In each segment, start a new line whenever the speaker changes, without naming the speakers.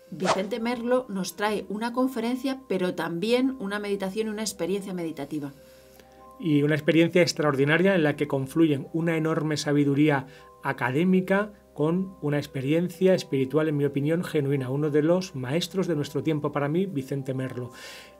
Vicente Merlo nos trae una conferencia, pero también una meditación y una experiencia meditativa.
Y una experiencia extraordinaria en la que confluyen una enorme sabiduría académica con una experiencia espiritual, en mi opinión, genuina. Uno de los maestros de nuestro tiempo para mí, Vicente Merlo.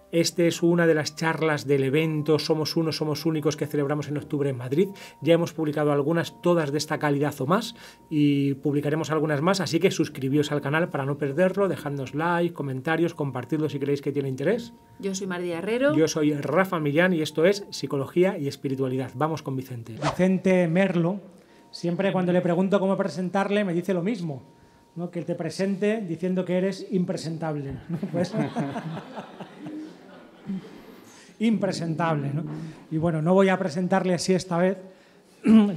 Este es una de las charlas del evento Somos Uno, Somos Únicos que celebramos en octubre en Madrid. Ya hemos publicado algunas, todas de esta calidad o más, y publicaremos algunas más, así que suscribíos al canal para no perderlo, dejadnos like, comentarios, compartidlo si creéis que tiene interés.
Yo soy María Herrero.
Yo soy Rafa Millán y esto es Psicología y Espiritualidad. Vamos con Vicente.
Vicente Merlo, siempre cuando le pregunto cómo presentarle me dice lo mismo, ¿no? Que te presente diciendo que eres impresentable, ¿no? Pues, impresentable, ¿no? Y bueno, no voy a presentarle así esta vez.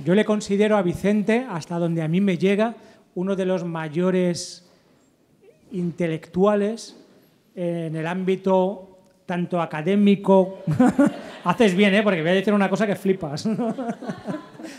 Yo le considero a Vicente, hasta donde a mí me llega, uno de los mayores intelectuales en el ámbito tanto académico, haces bien, porque voy a decir una cosa que flipas,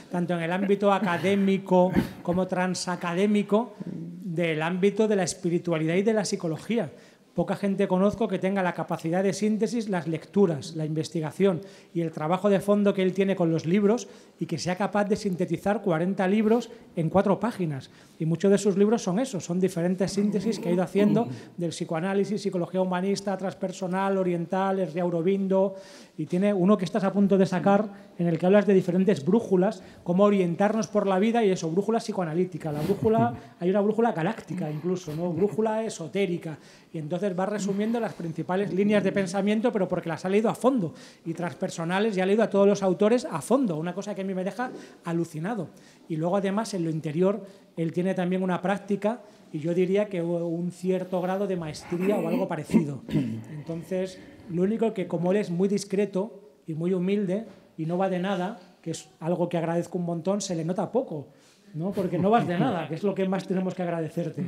tanto en el ámbito académico como transacadémico, del ámbito de la espiritualidad y de la psicología. Poca gente conozco que tenga la capacidad de síntesis, las lecturas, la investigación y el trabajo de fondo que él tiene con los libros y que sea capaz de sintetizar 40 libros en 4 páginas. Y muchos de sus libros son eso, son diferentes síntesis que ha ido haciendo del psicoanálisis, psicología humanista, transpersonal, oriental, Sri Aurobindo, y tiene uno que estás a punto de sacar en el que hablas de diferentes brújulas, cómo orientarnos por la vida y eso, brújula psicoanalítica, la brújula, hay una brújula galáctica incluso, ¿no? Brújula esotérica. Y entonces va resumiendo las principales líneas de pensamiento, pero porque las ha leído a fondo. Y transpersonales ya ha leído a todos los autores a fondo, una cosa que a mí me deja alucinado. Y luego además en lo interior él tiene también una práctica y yo diría que un cierto grado de maestría o algo parecido. Entonces, lo único que como él es muy discreto y muy humilde y no va de nada, que es algo que agradezco un montón, se le nota poco, ¿no? Porque no vas de nada, que es lo que más tenemos que agradecerte.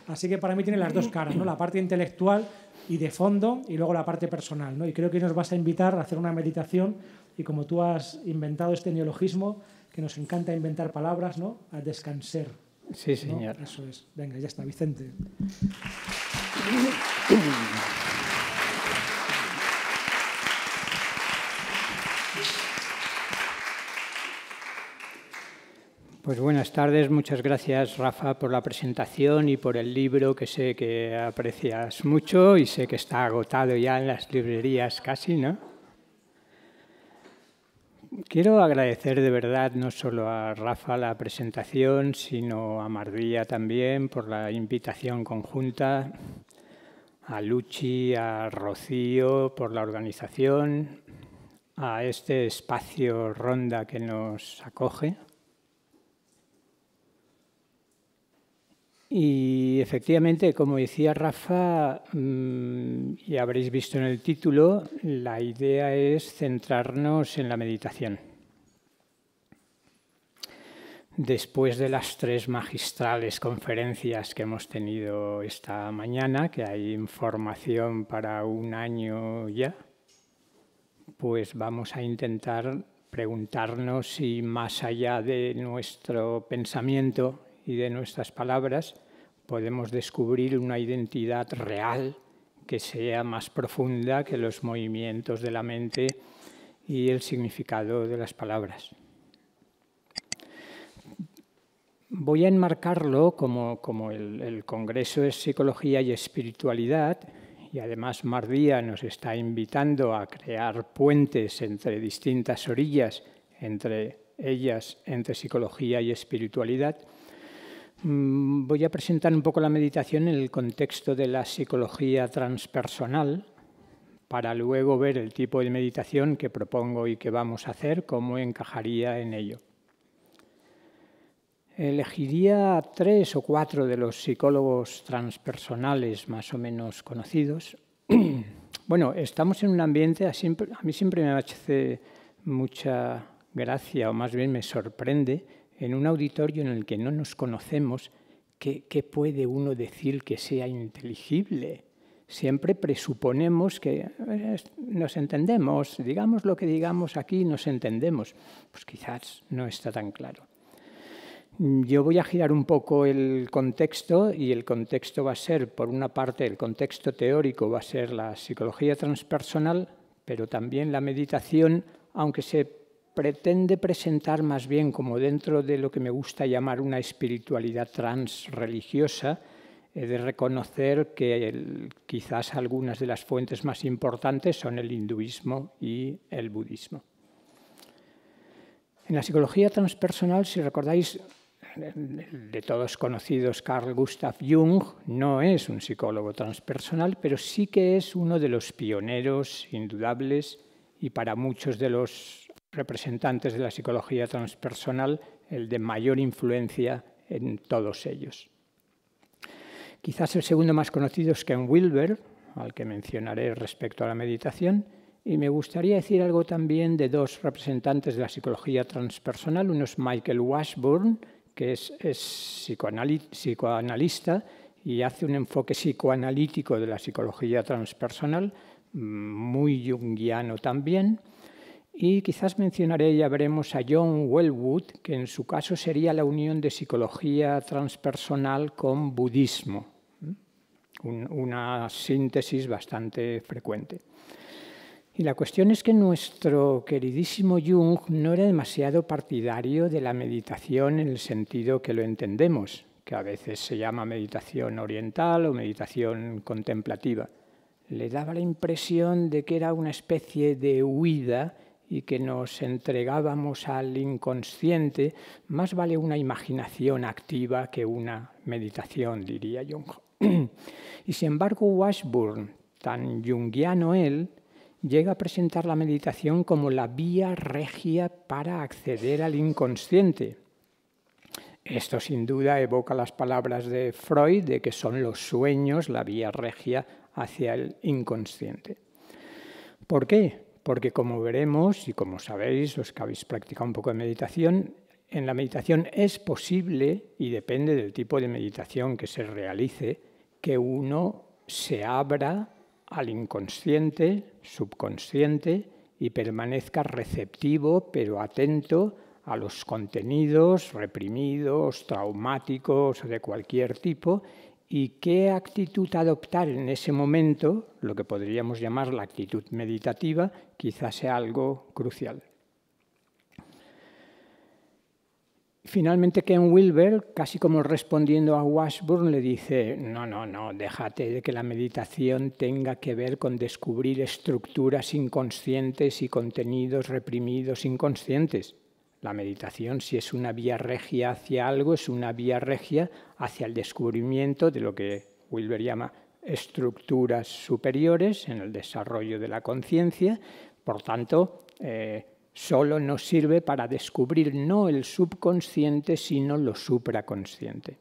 Así que para mí tiene las dos caras, ¿no? La parte intelectual y de fondo y luego la parte personal, ¿no? Y creo que nos vas a invitar a hacer una meditación y como tú has inventado este neologismo, que nos encanta inventar palabras, ¿no? A descansar.
Sí, señor.
¿No? Eso es. Venga, ya está, Vicente.
Pues buenas tardes, muchas gracias Rafa por la presentación y por el libro que sé que aprecias mucho y sé que está agotado ya en las librerías casi, ¿no? Quiero agradecer de verdad no solo a Rafa la presentación, sino a Mardía también por la invitación conjunta, a Luchi, a Rocío por la organización, a este espacio Ronda que nos acoge. Y efectivamente, como decía Rafa, y habréis visto en el título, la idea es centrarnos en la meditación. Después de las 3 magistrales conferencias que hemos tenido esta mañana, que hay información para un año ya, pues vamos a intentar preguntarnos si más allá de nuestro pensamiento y de nuestras palabras podemos descubrir una identidad real que sea más profunda que los movimientos de la mente y el significado de las palabras. Voy a enmarcarlo como el Congreso es Psicología y Espiritualidad, y además Mardía nos está invitando a crear puentes entre distintas orillas, entre ellas, entre psicología y espiritualidad. Voy a presentar un poco la meditación en el contexto de la psicología transpersonal para luego ver el tipo de meditación que propongo y que vamos a hacer, cómo encajaría en ello. Elegiría 3 o 4 de los psicólogos transpersonales más o menos conocidos. Bueno, estamos en un ambiente, a mí siempre me hace mucha gracia, o más bien me sorprende, en un auditorio en el que no nos conocemos, ¿qué puede uno decir que sea inteligible? Siempre presuponemos que nos entendemos, digamos lo que digamos aquí, nos entendemos. Pues quizás no está tan claro. Yo voy a girar un poco el contexto y el contexto va a ser, por una parte, el contexto teórico va a ser la psicología transpersonal, pero también la meditación, aunque se pretende presentar más bien como dentro de lo que me gusta llamar una espiritualidad transreligiosa, he de reconocer que quizás algunas de las fuentes más importantes son el hinduismo y el budismo. En la psicología transpersonal, si recordáis, de todos conocidos, Carl Gustav Jung no es un psicólogo transpersonal, pero sí que es uno de los pioneros indudables y para muchos de los representantes de la psicología transpersonal el de mayor influencia en todos ellos. Quizás el segundo más conocido es Ken Wilber, al que mencionaré respecto a la meditación, y me gustaría decir algo también de dos representantes de la psicología transpersonal. Uno es Michael Washburn, que es psicoanalista y hace un enfoque psicoanalítico de la psicología transpersonal, muy junguiano también. Y quizás mencionaré, ya veremos, a John Welwood, que en su caso sería la unión de psicología transpersonal con budismo, una síntesis bastante frecuente. Y la cuestión es que nuestro queridísimo Jung no era demasiado partidario de la meditación en el sentido que lo entendemos, que a veces se llama meditación oriental o meditación contemplativa. Le daba la impresión de que era una especie de huida y que nos entregábamos al inconsciente. Más vale una imaginación activa que una meditación, diría Jung. Y sin embargo, Washburn, tan junguiano él, llega a presentar la meditación como la vía regia para acceder al inconsciente. Esto sin duda evoca las palabras de Freud, de que son los sueños la vía regia hacia el inconsciente. ¿Por qué? Porque como veremos, y como sabéis, los que habéis practicado un poco de meditación, en la meditación es posible, y depende del tipo de meditación que se realice, que uno se abra al inconsciente, subconsciente, y permanezca receptivo, pero atento a los contenidos reprimidos, traumáticos de cualquier tipo, y qué actitud adoptar en ese momento, lo que podríamos llamar la actitud meditativa, quizás sea algo crucial. Finalmente, Ken Wilber, casi como respondiendo a Washburn, le dice, no, déjate de que la meditación tenga que ver con descubrir estructuras inconscientes y contenidos reprimidos inconscientes. La meditación, si es una vía regia hacia algo, es una vía regia hacia el descubrimiento de lo que Wilber llama estructuras superiores en el desarrollo de la conciencia. Por tanto, solo nos sirve para descubrir no el subconsciente, sino lo supraconsciente.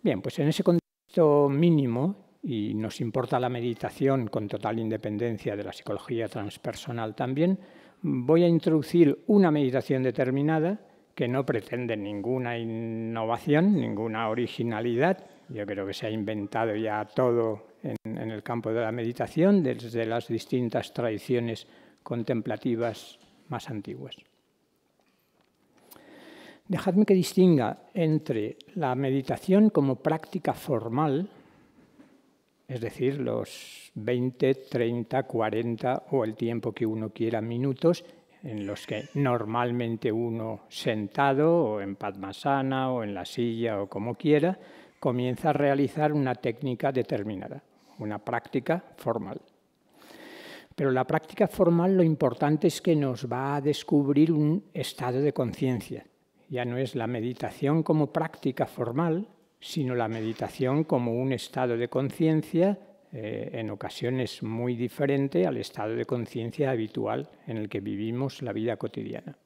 Bien, pues en ese contexto mínimo, y nos importa la meditación con total independencia de la psicología transpersonal también, voy a introducir una meditación determinada que no pretende ninguna innovación, ninguna originalidad. Yo creo que se ha inventado ya todo en el campo de la meditación, desde las distintas tradiciones contemplativas más antiguas. Dejadme que distinga entre la meditación como práctica formal, es decir, los 20, 30, 40 o el tiempo que uno quiera minutos, en los que normalmente uno sentado o en Padmasana o en la silla o como quiera, comienza a realizar una técnica determinada, una práctica formal. Pero la práctica formal lo importante es que nos va a descubrir un estado de conciencia. Ya no es la meditación como práctica formal, sino la meditación como un estado de conciencia en ocasiones muy diferente al estado de conciencia habitual en el que vivimos la vida cotidiana.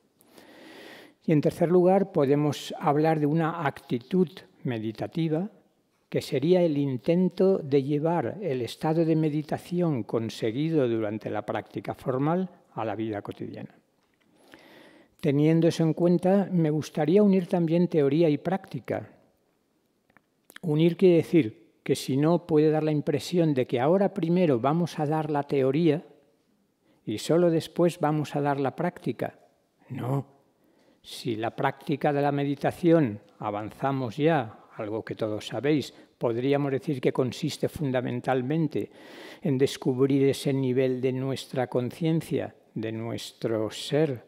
Y en tercer lugar, podemos hablar de una actitud meditativa que sería el intento de llevar el estado de meditación conseguido durante la práctica formal a la vida cotidiana. Teniendo eso en cuenta, me gustaría unir también teoría y práctica. Unir quiere decir que si no puede dar la impresión de que ahora primero vamos a dar la teoría y solo después vamos a dar la práctica. No, Si la práctica de la meditación avanzamos ya, algo que todos sabéis, podríamos decir que consiste fundamentalmente en descubrir ese nivel de nuestra conciencia, de nuestro ser,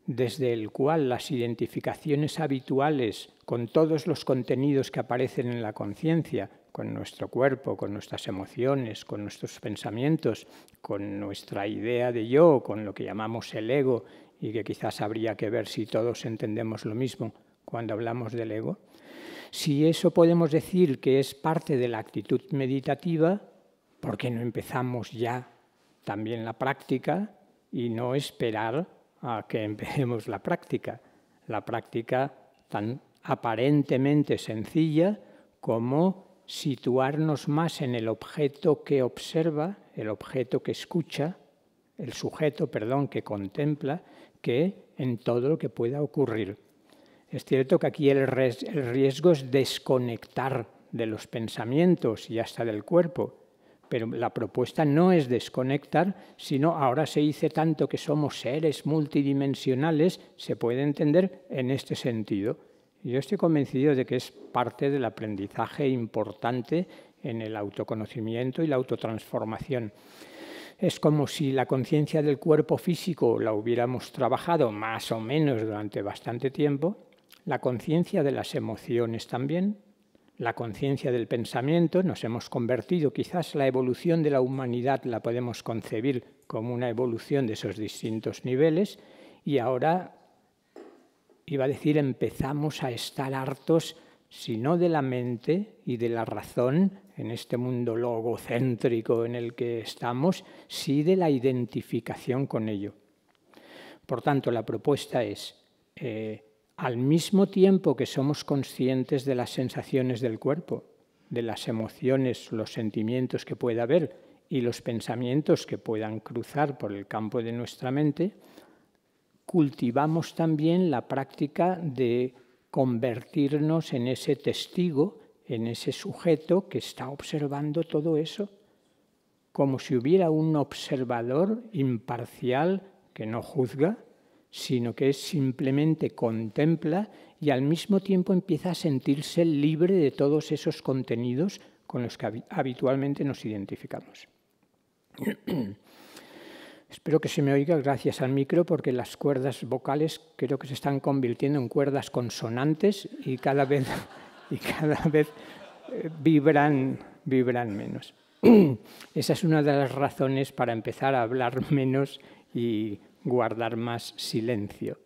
desde el cual las identificaciones habituales con todos los contenidos que aparecen en la conciencia, con nuestro cuerpo, con nuestras emociones, con nuestros pensamientos, con nuestra idea de yo, con lo que llamamos el ego, y que quizás habría que ver si todos entendemos lo mismo cuando hablamos del ego. Si eso podemos decir que es parte de la actitud meditativa, ¿por qué no empezamos ya también la práctica y no esperar a que empecemos la práctica tan aparentemente sencilla como situarnos más en el objeto que observa, el objeto que escucha, el sujeto, que contempla, que en todo lo que pueda ocurrir? Es cierto que aquí el riesgo es desconectar de los pensamientos y hasta del cuerpo, pero la propuesta no es desconectar, sino ahora se dice tanto que somos seres multidimensionales, se puede entender en este sentido. Y yo estoy convencido de que es parte del aprendizaje importante en el autoconocimiento y la autotransformación. Es como si la conciencia del cuerpo físico la hubiéramos trabajado más o menos durante bastante tiempo, la conciencia de las emociones también, la conciencia del pensamiento. Nos hemos convertido, quizás la evolución de la humanidad la podemos concebir como una evolución de esos distintos niveles, y ahora, iba a decir, empezamos a estar hartos, si no de la mente y de la razón, en este mundo logocéntrico en el que estamos, sí de la identificación con ello. Por tanto, la propuesta es, al mismo tiempo que somos conscientes de las sensaciones del cuerpo, de las emociones, los sentimientos que pueda haber y los pensamientos que puedan cruzar por el campo de nuestra mente, cultivamos también la práctica de convertirnos en ese testigo, en ese sujeto que está observando todo eso, como si hubiera un observador imparcial que no juzga, sino que simplemente contempla y al mismo tiempo empieza a sentirse libre de todos esos contenidos con los que habitualmente nos identificamos. Espero que se me oiga gracias al micro, porque las cuerdas vocales creo que se están convirtiendo en cuerdas consonantes y cada vez vibran menos. Esa es una de las razones para empezar a hablar menos y guardar más silencio.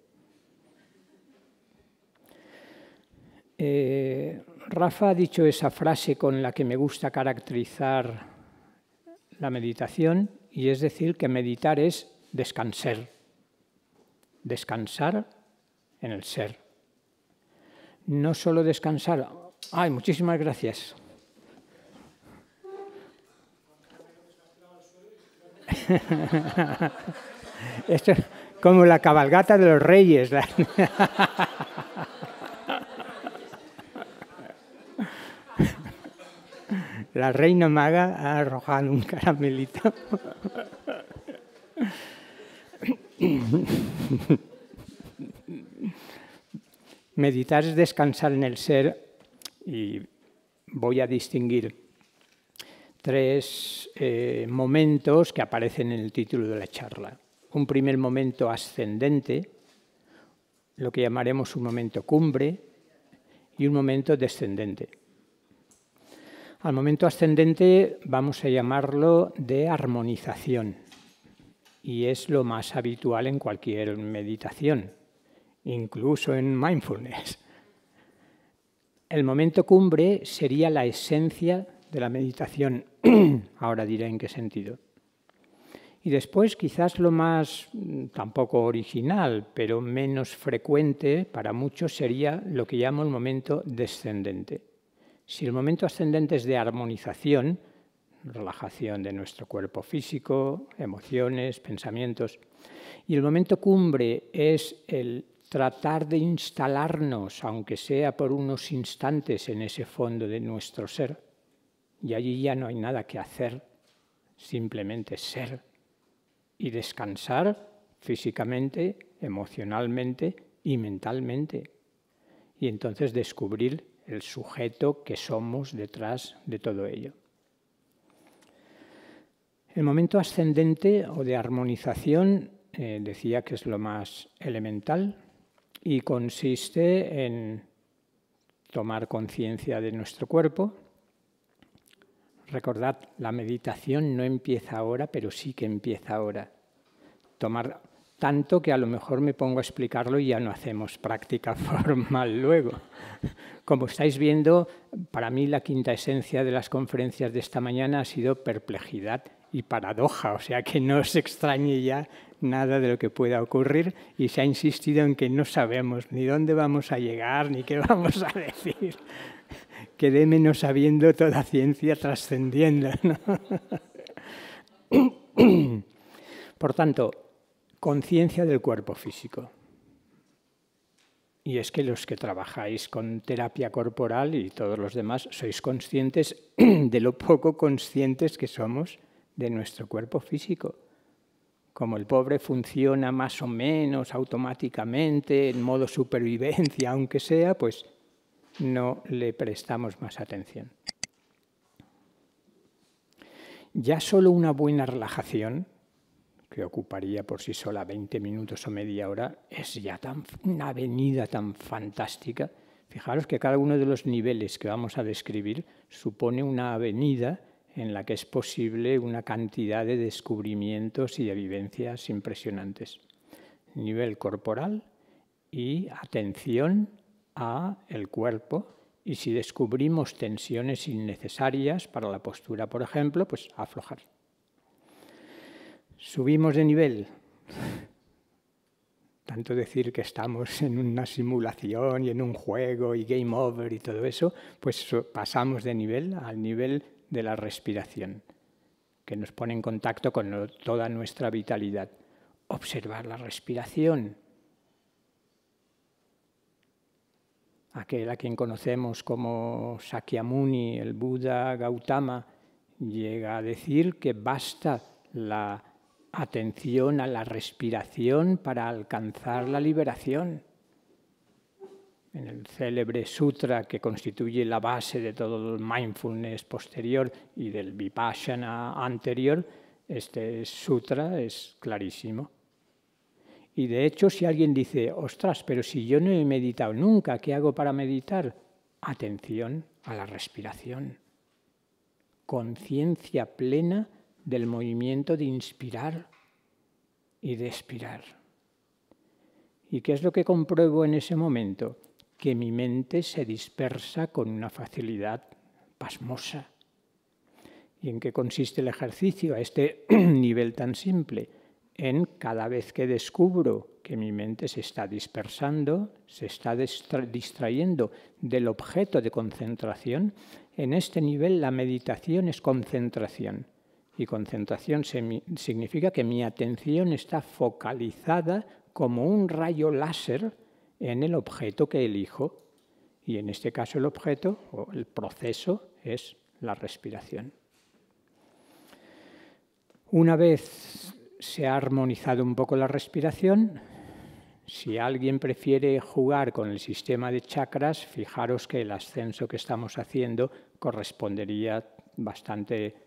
Rafa ha dicho esa frase con la que me gusta caracterizar la meditación, y es decir que meditar es descansar en el ser. No solo descansar. ¡Ay, muchísimas gracias! Esto es como la cabalgata de los reyes. La reina maga ha arrojado un caramelito. Meditar es descansar en el ser, y voy a distinguir tres momentos que aparecen en el título de la charla. Un primer momento ascendente, lo que llamaremos un momento cumbre, y un momento descendente. Al momento ascendente vamos a llamarlo de armonización, y es lo más habitual en cualquier meditación, incluso en mindfulness. El momento cumbre sería la esencia de la meditación. Ahora diré en qué sentido. Y después, quizás lo más, tampoco original, pero menos frecuente para muchos, sería lo que llamo el momento descendente. Si el momento ascendente es de armonización, relajación de nuestro cuerpo físico, emociones, pensamientos, y el momento cumbre es el tratar de instalarnos, aunque sea por unos instantes, en ese fondo de nuestro ser, y allí ya no hay nada que hacer, simplemente ser y descansar físicamente, emocionalmente y mentalmente. Y entonces descubrir el sujeto que somos detrás de todo ello. El momento ascendente o de armonización decía que es lo más elemental y consiste en tomar conciencia de nuestro cuerpo. Recordad, la meditación no empieza ahora, pero sí que empieza ahora. Tomar tanto que a lo mejor me pongo a explicarlo y ya no hacemos práctica formal luego. Como estáis viendo, para mí la quinta esencia de las conferencias de esta mañana ha sido perplejidad y paradoja, o sea que no os extrañe ya nada de lo que pueda ocurrir, y se ha insistido en que no sabemos ni dónde vamos a llegar ni qué vamos a decir. Quedémonos sabiendo toda ciencia trascendiendo, ¿no? Por tanto, conciencia del cuerpo físico. Y es que los que trabajáis con terapia corporal y todos los demás sois conscientes de lo poco conscientes que somos de nuestro cuerpo físico. Como el pobre funciona más o menos automáticamente, en modo supervivencia, aunque sea, pues no le prestamos más atención. Ya solo una buena relajación, que ocuparía por sí sola 20 minutos o media hora, es ya una avenida tan fantástica. Fijaros que cada uno de los niveles que vamos a describir supone una avenida en la que es posible una cantidad de descubrimientos y de vivencias impresionantes. Nivel corporal y atención al cuerpo. Y si descubrimos tensiones innecesarias para la postura, por ejemplo, pues aflojar. Subimos de nivel. Tanto decir que estamos en una simulación y en un juego y game over y todo eso, pues pasamos de nivel al nivel de la respiración, que nos pone en contacto con toda nuestra vitalidad. Observar la respiración. Aquel a quien conocemos como Sakyamuni, el Buda Gautama, llega a decir que basta la atención a la respiración para alcanzar la liberación. En el célebre sutra que constituye la base de todo el mindfulness posterior y del vipassana anterior, este sutra es clarísimo. Y de hecho, si alguien dice, ostras, pero si yo no he meditado nunca, ¿qué hago para meditar? Atención a la respiración. Conciencia plena del movimiento de inspirar y de expirar. ¿Y qué es lo que compruebo en ese momento? Que mi mente se dispersa con una facilidad pasmosa. ¿Y en qué consiste el ejercicio a este nivel tan simple? En cada vez que descubro que mi mente se está dispersando, se está distrayendo del objeto de concentración, en este nivel la meditación es concentración. Y concentración significa que mi atención está focalizada como un rayo láser en el objeto que elijo. Y en este caso el objeto o el proceso es la respiración. Una vez se ha armonizado un poco la respiración, si alguien prefiere jugar con el sistema de chakras, fijaros que el ascenso que estamos haciendo correspondería bastante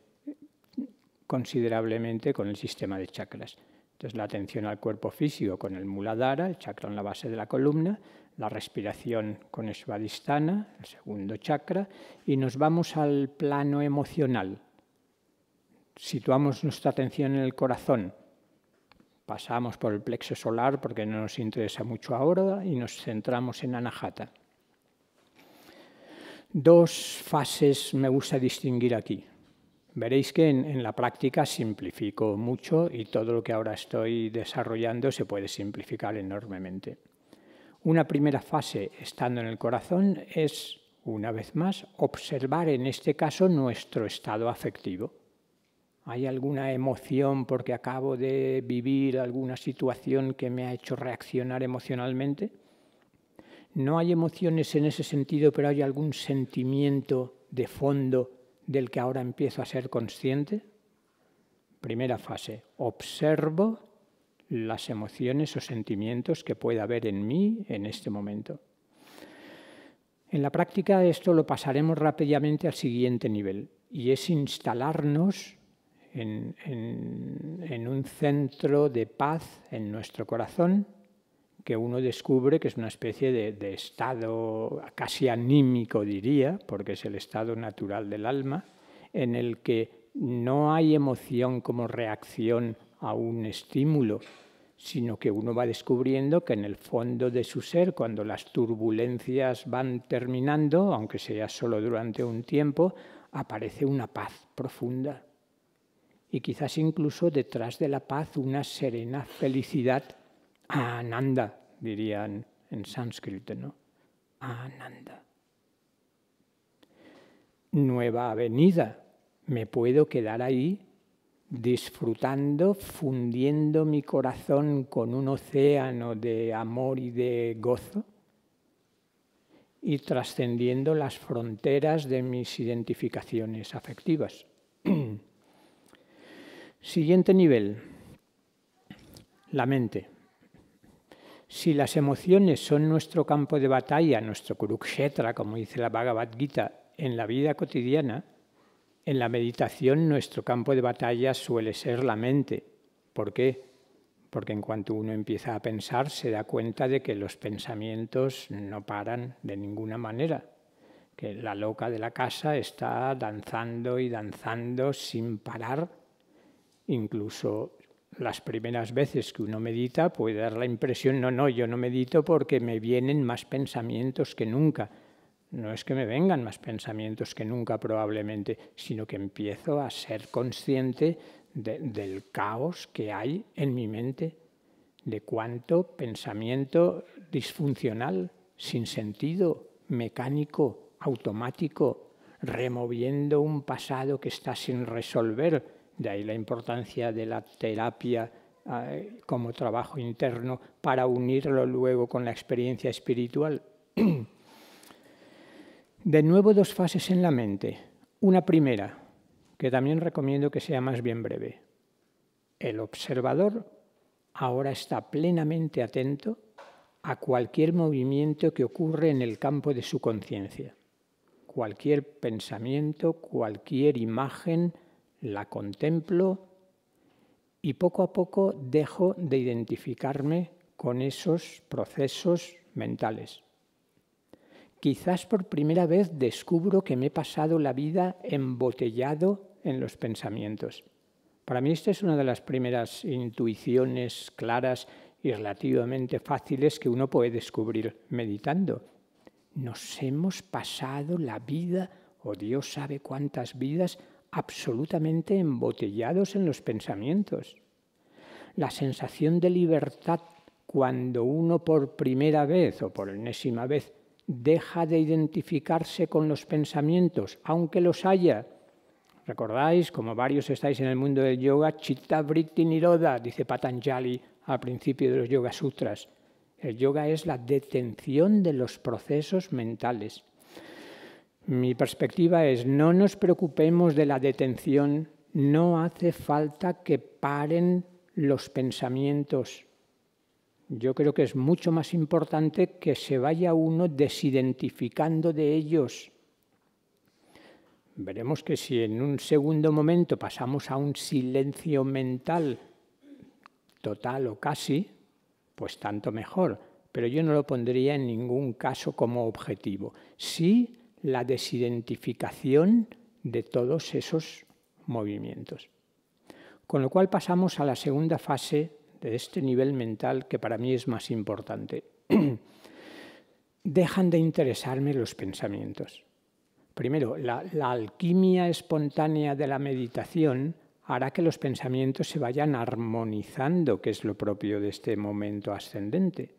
considerablemente con el sistema de chakras. Entonces la atención al cuerpo físico con el Muladhara, el chakra en la base de la columna, la respiración con Svadhisthana, el segundo chakra, y nos vamos al plano emocional. Situamos nuestra atención en el corazón, pasamos por el plexo solar porque no nos interesa mucho ahora y nos centramos en Anahata. Dos fases me gusta distinguir aquí. Veréis que en la práctica simplifico mucho y todo lo que ahora estoy desarrollando se puede simplificar enormemente. Una primera fase, estando en el corazón, es, una vez más, observar en este caso nuestro estado afectivo. ¿Hay alguna emoción porque acabo de vivir alguna situación que me ha hecho reaccionar emocionalmente? No hay emociones en ese sentido, pero hay algún sentimiento de fondo del que ahora empiezo a ser consciente. Primera fase, observo las emociones o sentimientos que pueda haber en mí en este momento. En la práctica esto lo pasaremos rápidamente al siguiente nivel, y es instalarnos en un centro de paz en nuestro corazón, que uno descubre que es una especie de estado casi anímico, diría, porque es el estado natural del alma, en el que no hay emoción como reacción a un estímulo, sino que uno va descubriendo que en el fondo de su ser, cuando las turbulencias van terminando, aunque sea solo durante un tiempo, aparece una paz profunda. Y quizás incluso detrás de la paz una serena felicidad, Ananda, dirían en sánscrito, ¿no? Ananda. Nueva avenida. Me puedo quedar ahí disfrutando, fundiendo mi corazón con un océano de amor y de gozo y trascendiendo las fronteras de mis identificaciones afectivas. Siguiente nivel, la mente. Si las emociones son nuestro campo de batalla, nuestro Kurukshetra, como dice la Bhagavad Gita, en la vida cotidiana, en la meditación nuestro campo de batalla suele ser la mente. ¿Por qué? Porque en cuanto uno empieza a pensar se da cuenta de que los pensamientos no paran de ninguna manera, que la loca de la casa está danzando y danzando sin parar. Incluso las primeras veces que uno medita puede dar la impresión, no, yo no medito porque me vienen más pensamientos que nunca. No es que me vengan más pensamientos que nunca probablemente, sino que empiezo a ser consciente del caos que hay en mi mente, de cuánto pensamiento disfuncional, sin sentido, mecánico, automático, removiendo un pasado que está sin resolver. De ahí la importancia de la terapia como trabajo interno para unirlo luego con la experiencia espiritual. De nuevo, dos fases en la mente. Una primera, que también recomiendo que sea más bien breve. El observador ahora está plenamente atento a cualquier movimiento que ocurre en el campo de su conciencia. Cualquier pensamiento, cualquier imagen, la contemplo y poco a poco dejo de identificarme con esos procesos mentales. Quizás por primera vez descubro que me he pasado la vida embotellado en los pensamientos. Para mí esta es una de las primeras intuiciones claras y relativamente fáciles que uno puede descubrir meditando. Nos hemos pasado la vida, o Dios sabe cuántas vidas, absolutamente embotellados en los pensamientos. La sensación de libertad cuando uno por primera vez o por enésima vez deja de identificarse con los pensamientos, aunque los haya. ¿Recordáis? Como varios estáis en el mundo del yoga, Chitta Vritti Nirodha, dice Patanjali al principio de los Yoga Sutras. El yoga es la detención de los procesos mentales. Mi perspectiva es, no nos preocupemos de la detención, no hace falta que paren los pensamientos. Yo creo que es mucho más importante que se vaya uno desidentificando de ellos. Veremos que si en un segundo momento pasamos a un silencio mental total o casi, pues tanto mejor. Pero yo no lo pondría en ningún caso como objetivo. Sí, la desidentificación de todos esos movimientos. Con lo cual pasamos a la segunda fase de este nivel mental que para mí es más importante. Dejan de interesarme los pensamientos. Primero, la alquimia espontánea de la meditación hará que los pensamientos se vayan armonizando, que es lo propio de este momento ascendente.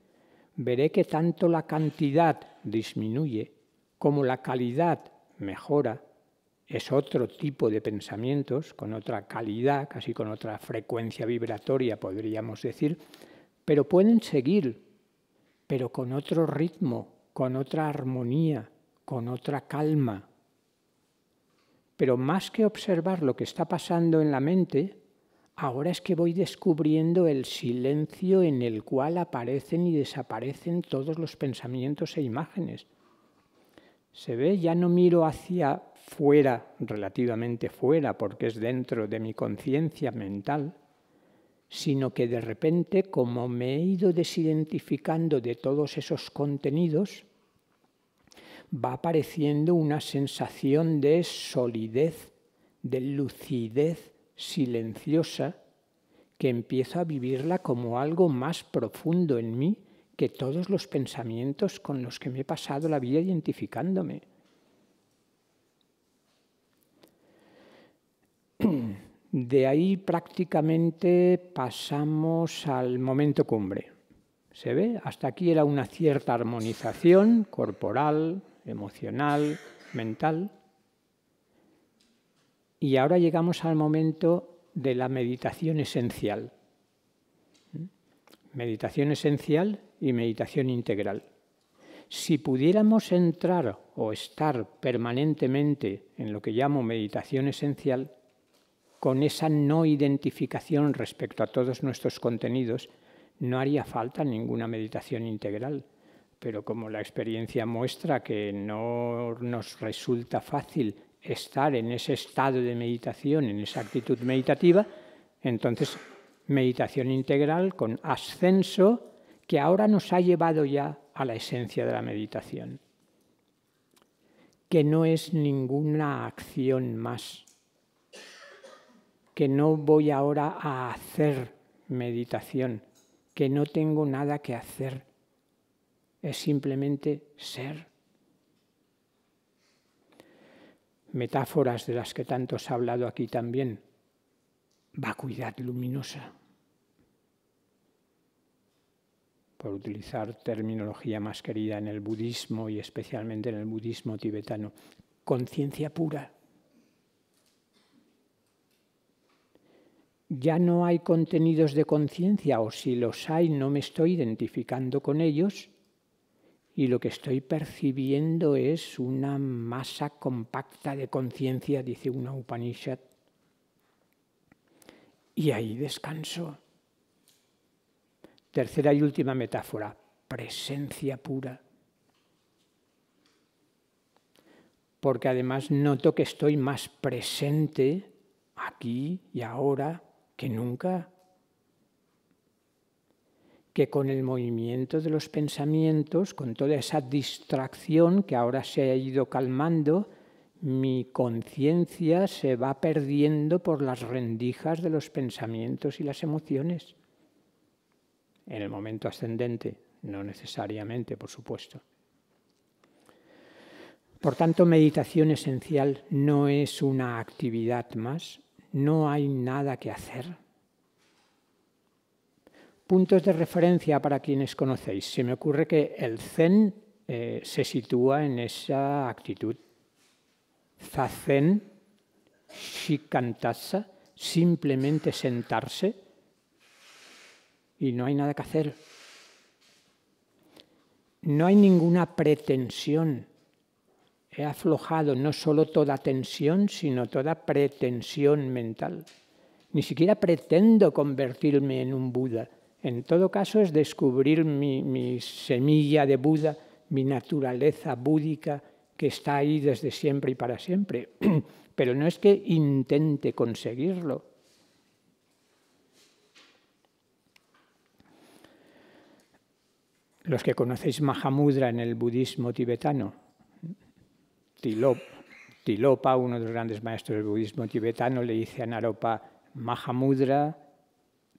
Veré que tanto la cantidad disminuye como la calidad mejora. Es otro tipo de pensamientos, con otra calidad, casi con otra frecuencia vibratoria, podríamos decir, pero pueden seguir, pero con otro ritmo, con otra armonía, con otra calma. Pero más que observar lo que está pasando en la mente, Ahora es que voy descubriendo el silencio en el cual aparecen y desaparecen todos los pensamientos e imágenes. ¿Se ve? Ya no miro hacia fuera, relativamente fuera, porque es dentro de mi conciencia mental, sino que de repente, como me he ido desidentificando de todos esos contenidos, va apareciendo una sensación de solidez, de lucidez silenciosa, que empiezo a vivirla como algo más profundo en mí que todos los pensamientos con los que me he pasado la vida identificándome. De ahí prácticamente pasamos al momento cumbre. ¿Se ve? Hasta aquí era una cierta armonización corporal, emocional, mental. Y ahora llegamos al momento de la meditación esencial. Meditación esencial y meditación integral. Si pudiéramos entrar o estar permanentemente en lo que llamo meditación esencial, con esa no identificación respecto a todos nuestros contenidos, no haría falta ninguna meditación integral. Pero como la experiencia muestra que no nos resulta fácil estar en ese estado de meditación, en esa actitud meditativa, entonces meditación integral con ascenso que ahora nos ha llevado ya a la esencia de la meditación, que no es ninguna acción más, que no voy ahora a hacer meditación, que no tengo nada que hacer, es simplemente ser. Metáforas de las que tanto se ha hablado aquí también. Vacuidad luminosa, por utilizar terminología más querida en el budismo y especialmente en el budismo tibetano. Conciencia pura. Ya no hay contenidos de conciencia, o si los hay no me estoy identificando con ellos, y lo que estoy percibiendo es una masa compacta de conciencia, dice una Upanishad. Y ahí descanso. Tercera y última metáfora, presencia pura. Porque además noto que estoy más presente aquí y ahora que nunca. Que con el movimiento de los pensamientos, con toda esa distracción que ahora se ha ido calmando, mi conciencia se va perdiendo por las rendijas de los pensamientos y las emociones. En el momento ascendente, no necesariamente, por supuesto. Por tanto, meditación esencial no es una actividad más, no hay nada que hacer. Puntos de referencia para quienes conocéis. Se me ocurre que el Zen se sitúa en esa actitud. Zazen, shikantasa, simplemente sentarse y no hay nada que hacer. No hay ninguna pretensión. He aflojado no solo toda tensión, sino toda pretensión mental. Ni siquiera pretendo convertirme en un Buda. En todo caso es descubrir mi semilla de Buda, mi naturaleza búdica que está ahí desde siempre y para siempre. Pero no es que intente conseguirlo. Los que conocéis Mahamudra en el budismo tibetano, Tilopa, uno de los grandes maestros del budismo tibetano, le dice a Naropa, Mahamudra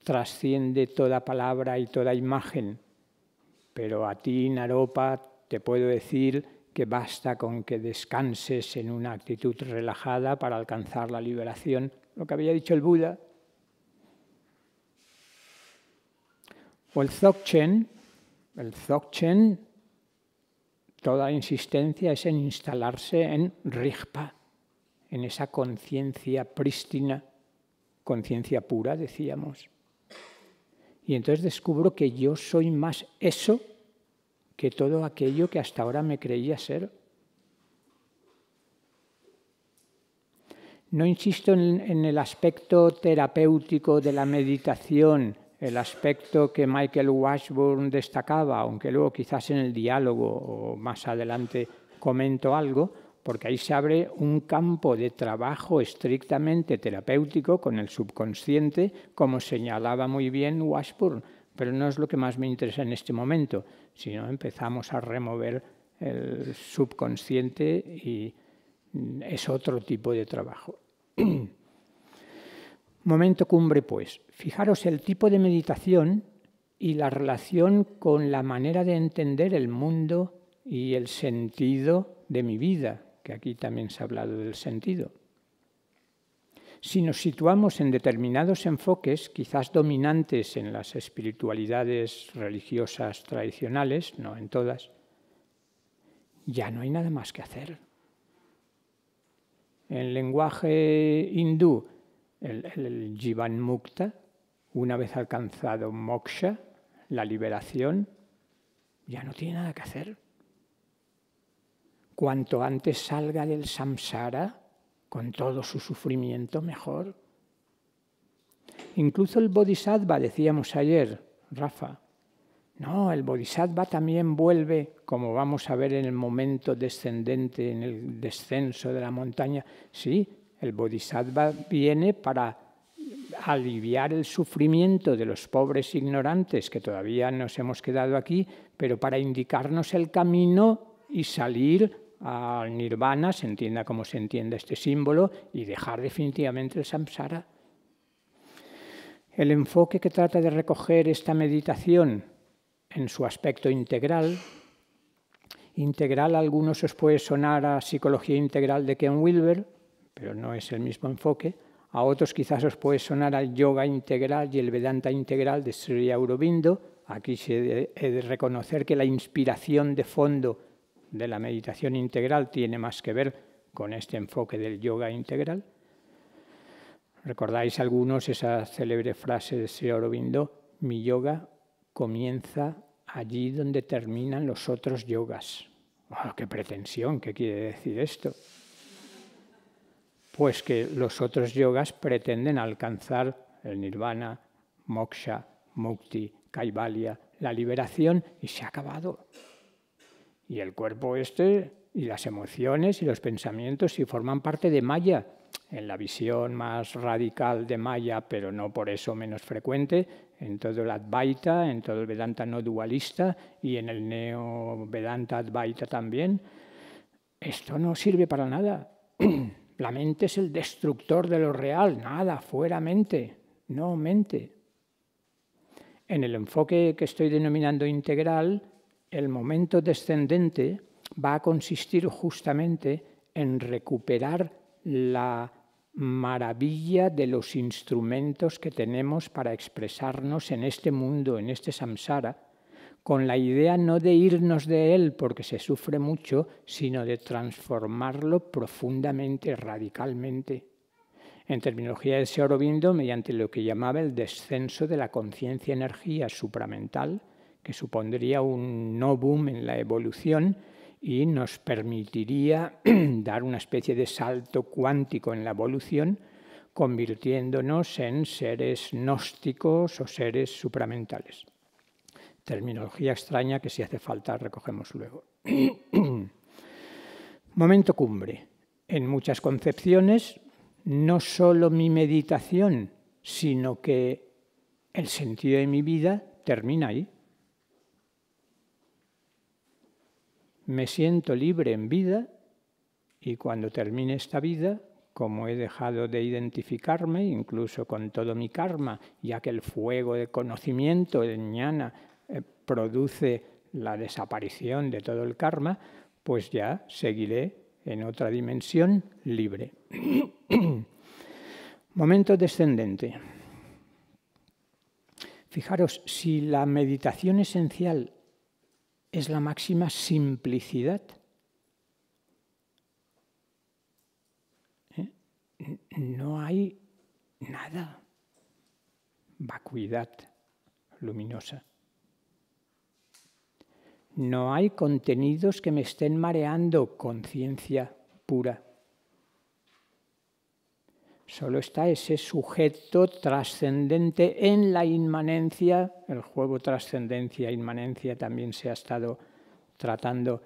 trasciende toda palabra y toda imagen, pero a ti, Naropa, te puedo decir que basta con que descanses en una actitud relajada para alcanzar la liberación, lo que había dicho el Buda. O el Dzogchen, toda la insistencia es en instalarse en Rigpa, en esa conciencia prístina, conciencia pura, decíamos. Y entonces descubro que yo soy más eso que todo aquello que hasta ahora me creía ser. No insisto en el aspecto terapéutico de la meditación, el aspecto que Michael Washburn destacaba, aunque luego quizás en el diálogo o más adelante comento algo, porque ahí se abre un campo de trabajo estrictamente terapéutico con el subconsciente, como señalaba muy bien Washburn, pero no es lo que más me interesa en este momento, sino empezamos a remover el subconsciente y es otro tipo de trabajo. Momento cumbre, pues. Fijaros el tipo de meditación y la relación con la manera de entender el mundo y el sentido de mi vida, que aquí también se ha hablado del sentido. Si nos situamos en determinados enfoques, quizás dominantes en las espiritualidades religiosas tradicionales, no en todas, ya no hay nada más que hacer. En lenguaje hindú, el Jivan Mukta, una vez alcanzado moksha, la liberación, ya no tiene nada que hacer. Cuanto antes salga del samsara, con todo su sufrimiento, mejor. Incluso el bodhisattva, decíamos ayer, Rafa, no, el bodhisattva también vuelve, como vamos a ver en el momento descendente, en el descenso de la montaña. Sí, el bodhisattva viene para aliviar el sufrimiento de los pobres ignorantes que todavía nos hemos quedado aquí, pero para indicarnos el camino y salir al nirvana, se entienda como se entienda este símbolo, y dejar definitivamente el samsara. El enfoque que trata de recoger esta meditación en su aspecto integral, a algunos os puede sonar a psicología integral de Ken Wilber, pero no es el mismo enfoque. A otros quizás os puede sonar al yoga integral y el Vedanta integral de Sri Aurobindo. Aquí se he de reconocer que la inspiración de fondo de la meditación integral tiene más que ver con este enfoque del yoga integral. ¿Recordáis algunos esa célebre frase de Sri Aurobindo? Mi yoga comienza allí donde terminan los otros yogas. ¡Oh, qué pretensión! ¿Qué quiere decir esto? Pues que los otros yogas pretenden alcanzar el nirvana, moksha, mukti, kaivalya, la liberación, y se ha acabado. Y el cuerpo y las emociones y los pensamientos sí forman parte de Maya, en la visión más radical de Maya, pero no por eso menos frecuente, en todo el Advaita, en todo el Vedanta no dualista y en el Neo-Vedanta Advaita también. Esto no sirve para nada. La mente es el destructor de lo real, nada, fuera mente, no mente. En el enfoque que estoy denominando integral, el momento descendente va a consistir justamente en recuperar la maravilla de los instrumentos que tenemos para expresarnos en este mundo, en este samsara, con la idea no de irnos de él porque se sufre mucho, sino de transformarlo profundamente, radicalmente. En terminología de Sri Aurobindo, mediante lo que llamaba el descenso de la conciencia-energía supramental, que supondría un novum en la evolución y nos permitiría dar una especie de salto cuántico en la evolución, convirtiéndonos en seres gnósticos o seres supramentales. Terminología extraña que si hace falta recogemos luego. Momento cumbre. En muchas concepciones, no solo mi meditación, sino que el sentido de mi vida termina ahí. Me siento libre en vida y cuando termine esta vida, como he dejado de identificarme, incluso con todo mi karma, ya que el fuego de conocimiento, el jnana, produce la desaparición de todo el karma, pues ya seguiré en otra dimensión libre. Momento descendente. Fijaros, si la meditación esencial es la máxima simplicidad, no hay nada, vacuidad luminosa. No hay contenidos que me estén mareando, conciencia pura. Solo está ese sujeto trascendente en la inmanencia. El juego trascendencia-inmanencia también se ha estado tratando.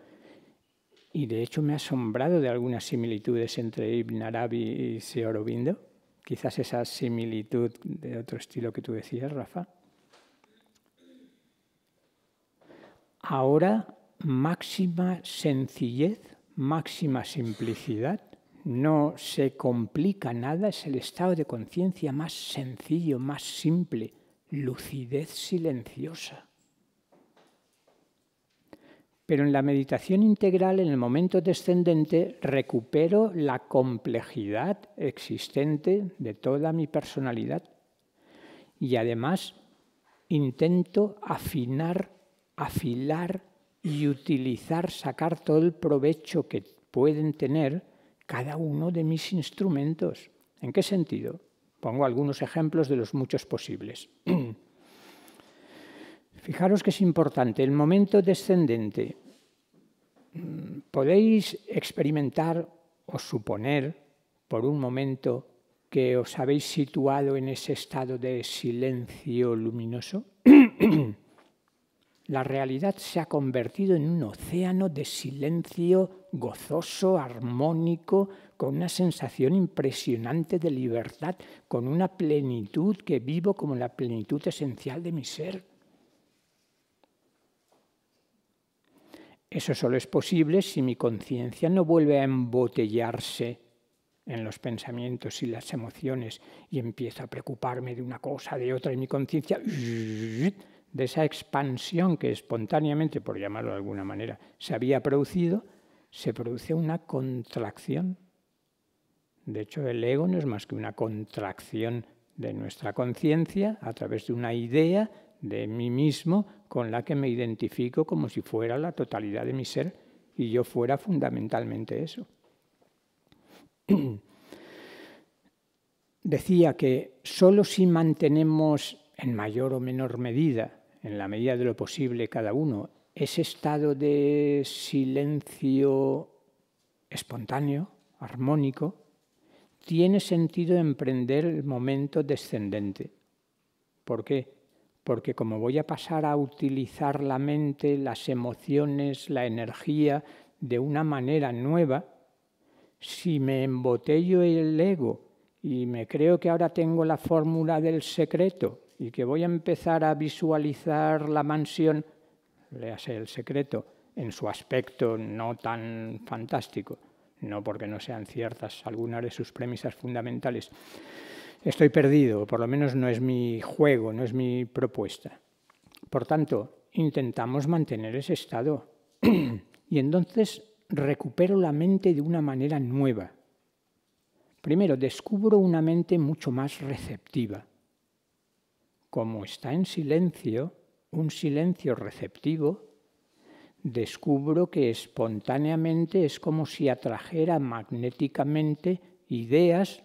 Y de hecho me ha asombrado de algunas similitudes entre Ibn Arabi y Sri Aurobindo. Quizás esa similitud de otro estilo que tú decías, Rafa. Ahora, máxima sencillez, máxima simplicidad. No se complica nada, es el estado de conciencia más sencillo, más simple, lucidez silenciosa. Pero en la meditación integral, en el momento descendente, recupero la complejidad existente de toda mi personalidad y además intento afinar, afilar y utilizar, sacar todo el provecho que pueden tener cada uno de mis instrumentos. ¿En qué sentido? Pongo algunos ejemplos de los muchos posibles. Fijaros que es importante. El momento descendente. Podéis experimentar o suponer por un momento que os habéis situado en ese estado de silencio luminoso. La realidad se ha convertido en un océano de silencio gozoso, armónico, con una sensación impresionante de libertad, con una plenitud que vivo como la plenitud esencial de mi ser. Eso solo es posible si mi conciencia no vuelve a embotellarse en los pensamientos y las emociones y empiezo a preocuparme de una cosa, de otra, y mi conciencia, de esa expansión que espontáneamente, por llamarlo de alguna manera, se había producido, se produce una contracción. De hecho, el ego no es más que una contracción de nuestra conciencia a través de una idea de mí mismo con la que me identifico como si fuera la totalidad de mi ser y yo fuera fundamentalmente eso. Decía que solo si mantenemos en mayor o menor medida, en la medida de lo posible cada uno, ese estado de silencio espontáneo, armónico, tiene sentido emprender el momento descendente. ¿Por qué? Porque como voy a pasar a utilizar la mente, las emociones, la energía de una manera nueva, si me embotello el ego y me creo que ahora tengo la fórmula del secreto y que voy a empezar a visualizar la mansión, léase El Secreto, en su aspecto no tan fantástico, no porque no sean ciertas algunas de sus premisas fundamentales, estoy perdido, por lo menos no es mi juego, no es mi propuesta. Por tanto, intentamos mantener ese estado y entonces recupero la mente de una manera nueva. Primero, descubro una mente mucho más receptiva. Como está en silencio, un silencio receptivo, descubro que espontáneamente es como si atrajera magnéticamente ideas,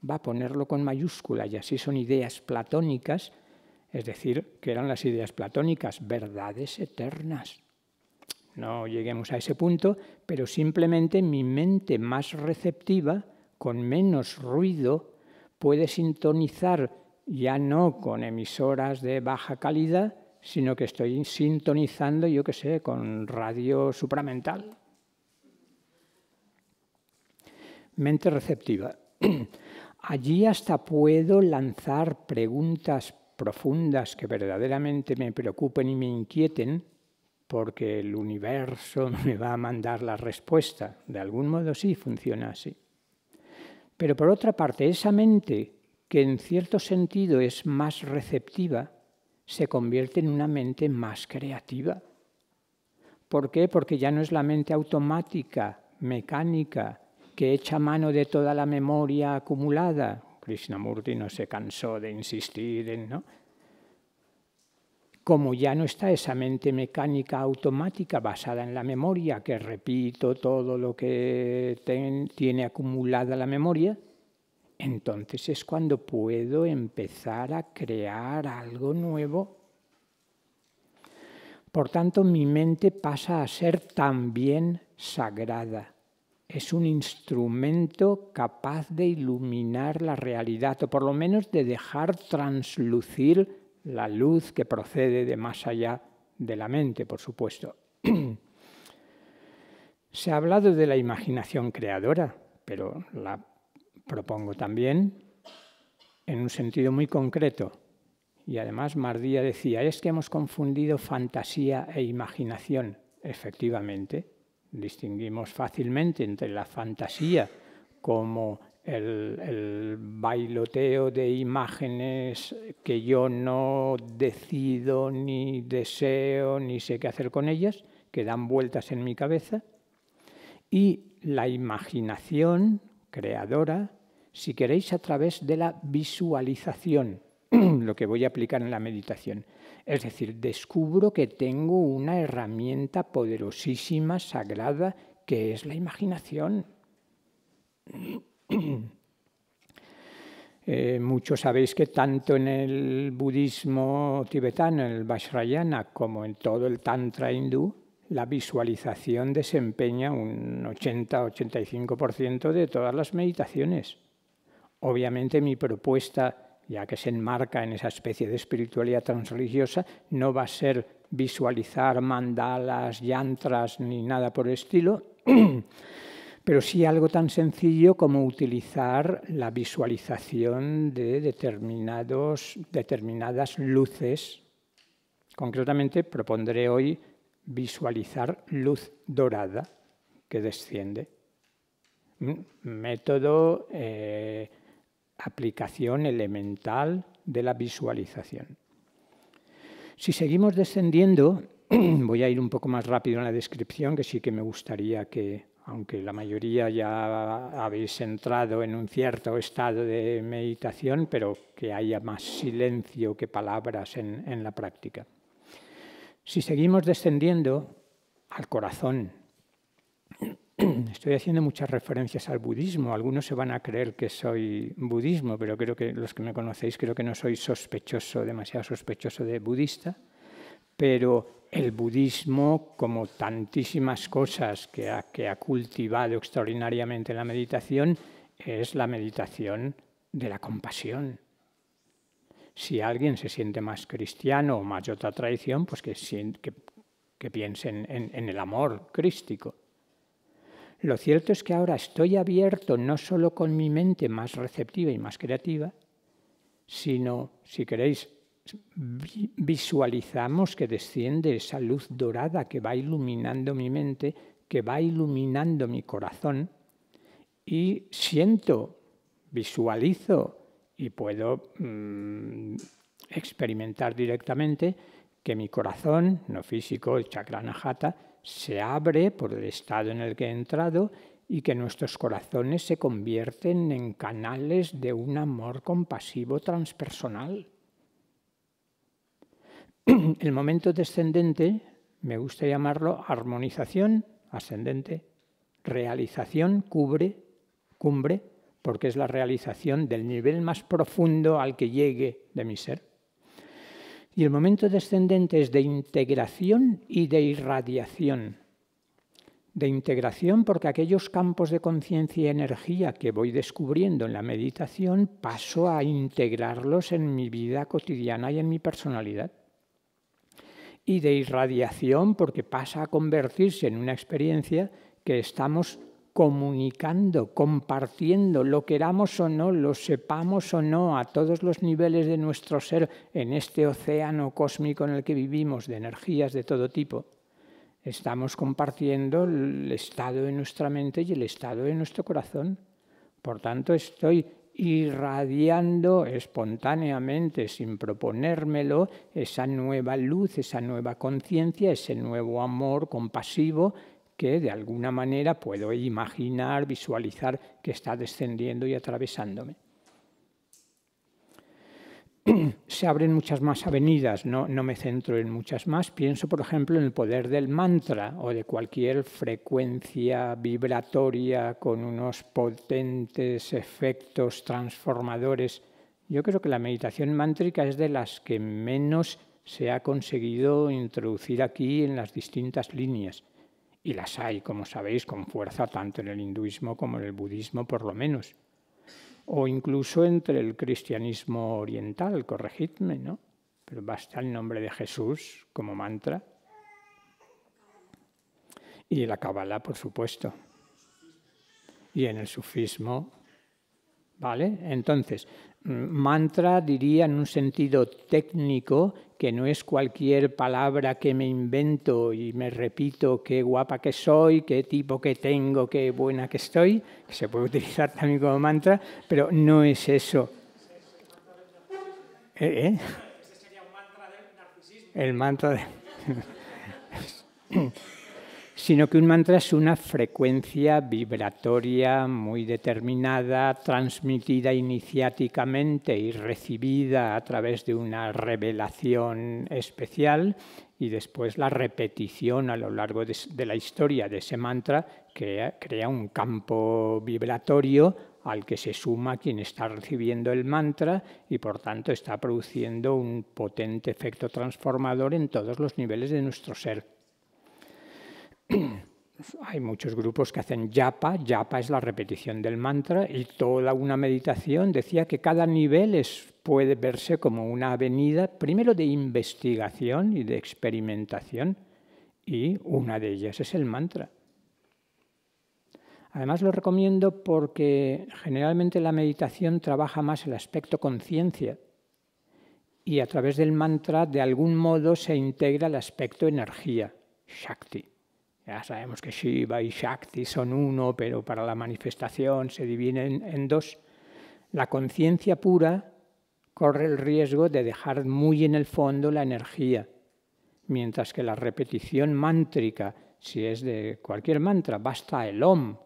va a ponerlo con mayúscula y así son ideas platónicas, es decir, que eran las ideas platónicas, verdades eternas. No lleguemos a ese punto, pero simplemente mi mente más receptiva, con menos ruido, puede sintonizar ya no con emisoras de baja calidad, sino que estoy sintonizando, yo qué sé, con radio supramental. Mente receptiva. Allí hasta puedo lanzar preguntas profundas que verdaderamente me preocupen y me inquieten, porque el universo me va a mandar la respuesta. De algún modo sí funciona así. Pero por otra parte, esa mente que en cierto sentido es más receptiva, se convierte en una mente más creativa. ¿Por qué? Porque ya no es la mente automática, mecánica, que echa mano de toda la memoria acumulada. Krishnamurti no se cansó de insistir en, ¿no? Como ya no está esa mente mecánica automática basada en la memoria, que repito todo lo que tiene acumulada la memoria, entonces es cuando puedo empezar a crear algo nuevo. Por tanto, mi mente pasa a ser también sagrada, es un instrumento capaz de iluminar la realidad, o por lo menos de dejar translucir la luz que procede de más allá de la mente, por supuesto. Se ha hablado de la imaginación creadora, pero la propongo también en un sentido muy concreto. Y además Mardía decía, es que hemos confundido fantasía e imaginación. Efectivamente, distinguimos fácilmente entre la fantasía como el bailoteo de imágenes que yo no decido, ni deseo, ni sé qué hacer con ellas, que dan vueltas en mi cabeza, y la imaginación creadora, si queréis, a través de la visualización, lo que voy a aplicar en la meditación. Es decir, descubro que tengo una herramienta poderosísima, sagrada, que es la imaginación. Muchos sabéis que tanto en el budismo tibetano, en el Vajrayana, como en todo el Tantra hindú, la visualización desempeña un 80-85% de todas las meditaciones. Obviamente mi propuesta, ya que se enmarca en esa especie de espiritualidad transreligiosa, no va a ser visualizar mandalas, yantras ni nada por el estilo, pero sí algo tan sencillo como utilizar la visualización de determinadas luces. Concretamente propondré hoy visualizar luz dorada que desciende. Método, aplicación elemental de la visualización. Si seguimos descendiendo, voy a ir un poco más rápido en la descripción, que sí que me gustaría que, aunque la mayoría ya habéis entrado en un cierto estado de meditación, pero que haya más silencio que palabras en la práctica. Si seguimos descendiendo al corazón, estoy haciendo muchas referencias al budismo. Algunos se van a creer que soy budismo, pero creo que los que me conocéis, creo que no soy demasiado sospechoso de budista. Pero el budismo, como tantísimas cosas que ha cultivado extraordinariamente la meditación, es la meditación de la compasión. Si alguien se siente más cristiano o más de otra tradición, pues que piense en el amor crístico. Lo cierto es que ahora estoy abierto no solo con mi mente más receptiva y más creativa, sino, si queréis, visualizamos que desciende esa luz dorada que va iluminando mi mente, que va iluminando mi corazón, y siento, visualizo y puedo experimentar directamente que mi corazón, no físico, el chakra anahata, se abre por el estado en el que he entrado y que nuestros corazones se convierten en canales de un amor compasivo transpersonal. El momento descendente, me gusta llamarlo armonización ascendente, realización cumbre, porque es la realización del nivel más profundo al que llegue de mi ser. Y el momento descendente es de integración y de irradiación. De integración porque aquellos campos de conciencia y energía que voy descubriendo en la meditación paso a integrarlos en mi vida cotidiana y en mi personalidad. Y de irradiación porque pasa a convertirse en una experiencia que estamos comunicando, compartiendo, lo queramos o no, lo sepamos o no, a todos los niveles de nuestro ser, en este océano cósmico en el que vivimos, de energías de todo tipo. Estamos compartiendo el estado de nuestra mente y el estado de nuestro corazón. Por tanto, estoy irradiando espontáneamente, sin proponérmelo, esa nueva luz, esa nueva conciencia, ese nuevo amor compasivo que de alguna manera puedo imaginar, visualizar que está descendiendo y atravesándome. Se abren muchas más avenidas, no me centro en muchas más. Pienso, por ejemplo, en el poder del mantra o de cualquier frecuencia vibratoria con unos potentes efectos transformadores. Yo creo que la meditación mántrica es de las que menos se ha conseguido introducir aquí en las distintas líneas. Y las hay, como sabéis, con fuerza tanto en el hinduismo como en el budismo, por lo menos. O incluso entre el cristianismo oriental, corregidme, ¿no? Pero basta el nombre de Jesús como mantra. Y la Kabbalah, por supuesto. Y en el sufismo, ¿vale? Entonces, mantra diría en un sentido técnico que no es cualquier palabra que me invento y me repito qué guapa que soy, qué tipo que tengo, qué buena que estoy, que se puede utilizar también como mantra, pero no es eso. Ese sería un mantra del narcisismo. El mantra de... sino que un mantra es una frecuencia vibratoria muy determinada, transmitida iniciáticamente y recibida a través de una revelación especial, y después la repetición a lo largo de la historia de ese mantra crea un campo vibratorio al que se suma quien está recibiendo el mantra y por tanto está produciendo un potente efecto transformador en todos los niveles de nuestro ser. Hay muchos grupos que hacen japa. Japa es la repetición del mantra, y toda una meditación decía que cada nivel puede verse como una avenida, primero de investigación y de experimentación, y una de ellas es el mantra. Además lo recomiendo porque generalmente la meditación trabaja más el aspecto conciencia, y a través del mantra de algún modo se integra el aspecto energía, Shakti. Ya sabemos que Shiva y Shakti son uno, pero para la manifestación se dividen en dos. La conciencia pura corre el riesgo de dejar muy en el fondo la energía, mientras que la repetición mántrica, si es de cualquier mantra, basta el Om,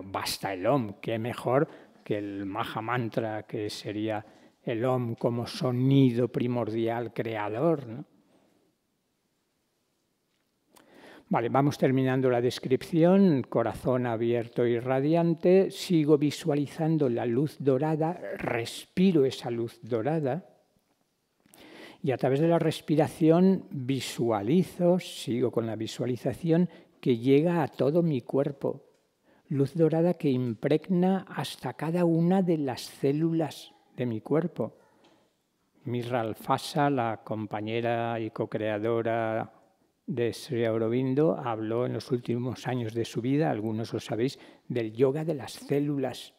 basta el Om, qué mejor que el Maha Mantra, que sería el Om como sonido primordial creador, ¿no? Vale, vamos terminando la descripción. Corazón abierto y radiante. Sigo visualizando la luz dorada, respiro esa luz dorada y a través de la respiración sigo con la visualización que llega a todo mi cuerpo. Luz dorada que impregna hasta cada una de las células de mi cuerpo. Mirra Alfasa, la compañera y co-creadora de Sri Aurobindo, habló en los últimos años de su vida, algunos lo sabéis, del yoga de las células.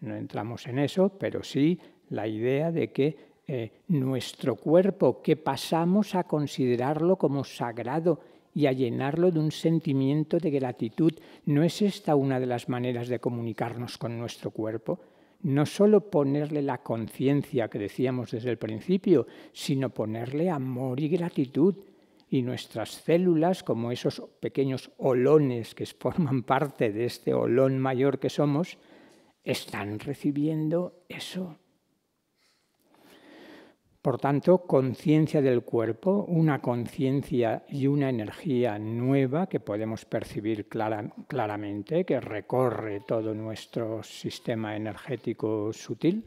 No entramos en eso, pero sí la idea de que nuestro cuerpo, que pasamos a considerarlo como sagrado y a llenarlo de un sentimiento de gratitud, ¿no es esta una de las maneras de comunicarnos con nuestro cuerpo? No solo ponerle la conciencia que decíamos desde el principio, sino ponerle amor y gratitud. Y nuestras células, como esos pequeños olones que forman parte de este olón mayor que somos, están recibiendo eso. Por tanto, conciencia del cuerpo, una conciencia y una energía nueva que podemos percibir claramente, que recorre todo nuestro sistema energético sutil.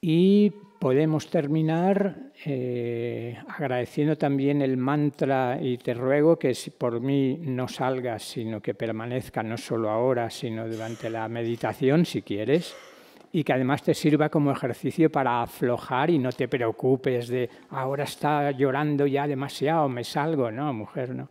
Y podemos terminar agradeciendo también el mantra, y te ruego que si por mí no salgas, sino que permanezca no solo ahora, sino durante la meditación, si quieres, y que además te sirva como ejercicio para aflojar y no te preocupes de ahora está llorando ya demasiado, me salgo. No, mujer, no.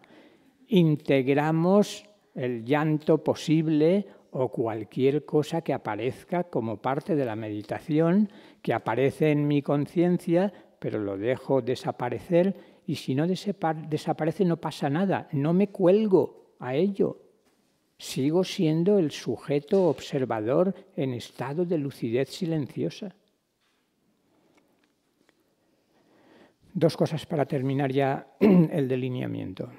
Integramos el llanto posible o cualquier cosa que aparezca como parte de la meditación, que aparece en mi conciencia, pero lo dejo desaparecer, y si no desaparece no pasa nada, no me cuelgo a ello. Sigo siendo el sujeto observador en estado de lucidez silenciosa. Dos cosas para terminar ya el delineamiento.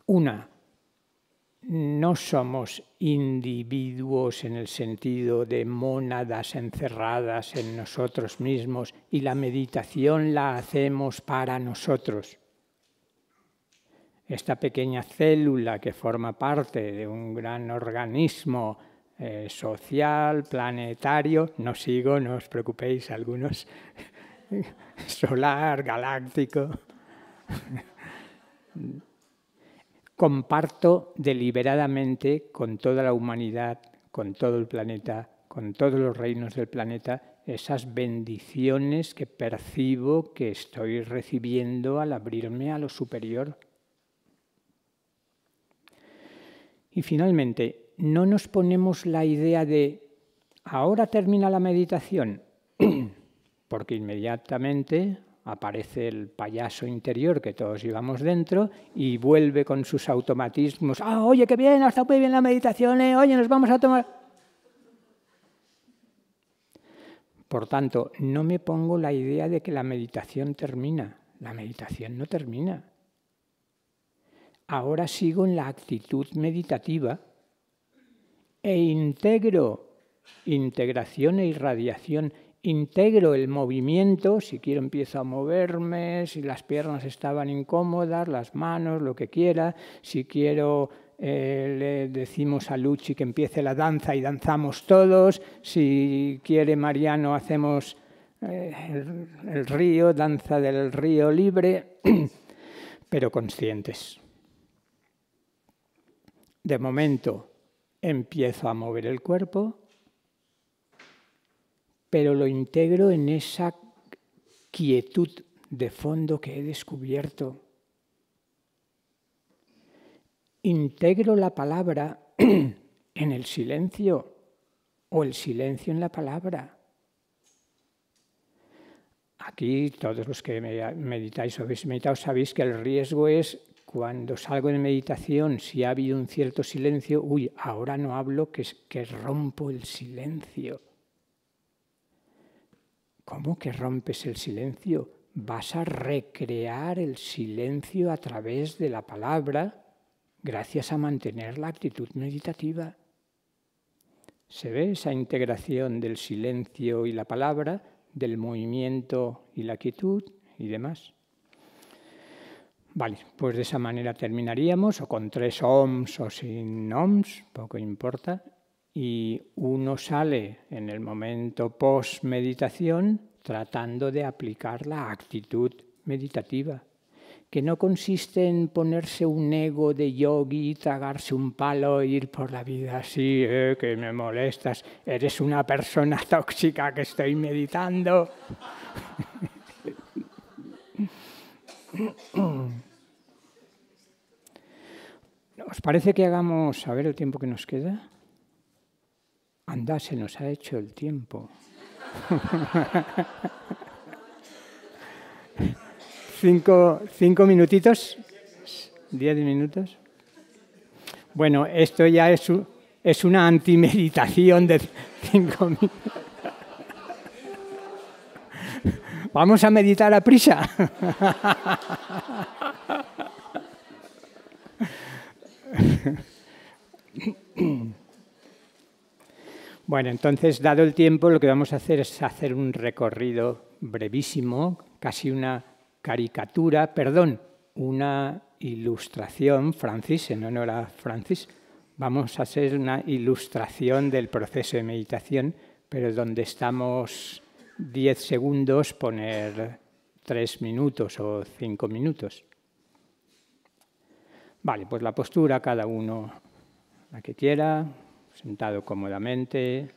Una, no somos individuos en el sentido de mónadas encerradas en nosotros mismos y la meditación la hacemos para nosotros. Esta pequeña célula que forma parte de un gran organismo social, planetario, no sigo, no os preocupéis, algunos, solar, galáctico, Comparto deliberadamente con toda la humanidad, con todo el planeta, con todos los reinos del planeta, esas bendiciones que percibo que estoy recibiendo al abrirme a lo superior. Y finalmente, no nos ponemos la idea de ahora termina la meditación, porque inmediatamente aparece el payaso interior que todos llevamos dentro y vuelve con sus automatismos. ¡Ah, oye, qué bien! Ha estado muy bien la meditación, ¿eh? Oye, nos vamos a tomar... Por tanto, no me pongo la idea de que la meditación termina. La meditación no termina. Ahora sigo en la actitud meditativa e integro integración e irradiación. Integro el movimiento, si quiero empiezo a moverme, si las piernas estaban incómodas, las manos, lo que quiera. Si quiero, le decimos a Luchi que empiece la danza y danzamos todos. Si quiere Mariano, hacemos el río, danza del río libre, pero conscientes. De momento empiezo a mover el cuerpo, pero lo integro en esa quietud de fondo que he descubierto. Integro la palabra en el silencio o el silencio en la palabra. Aquí todos los que meditáis o habéis meditado sabéis que el riesgo es cuando salgo de meditación, si ha habido un cierto silencio, uy, ahora no hablo, que rompo el silencio. ¿Cómo que rompes el silencio? Vas a recrear el silencio a través de la palabra gracias a mantener la actitud meditativa. ¿Se ve esa integración del silencio y la palabra, del movimiento y la quietud y demás? Vale, pues de esa manera terminaríamos, o con 3 ohms o sin ohms, poco importa. Y uno sale en el momento post-meditación tratando de aplicar la actitud meditativa, que no consiste en ponerse un ego de yogi, tragarse un palo e ir por la vida así, que me molestas, eres una persona tóxica que estoy meditando. ¿Os parece que hagamos, a ver el tiempo que nos queda? Anda, se nos ha hecho el tiempo. 5 minutitos, 10 minutos. Bueno, esto ya es una antimeditación de 5 minutos. Vamos a meditar a prisa. Bueno, entonces, dado el tiempo, lo que vamos a hacer es hacer un recorrido brevísimo, casi una caricatura, perdón, una ilustración, Francis, en honor a Francis. Vamos a hacer una ilustración del proceso de meditación, pero donde estamos 10 segundos, poner 3 minutos o 5 minutos. Vale, pues la postura, cada uno la que quiera, sentado cómodamente.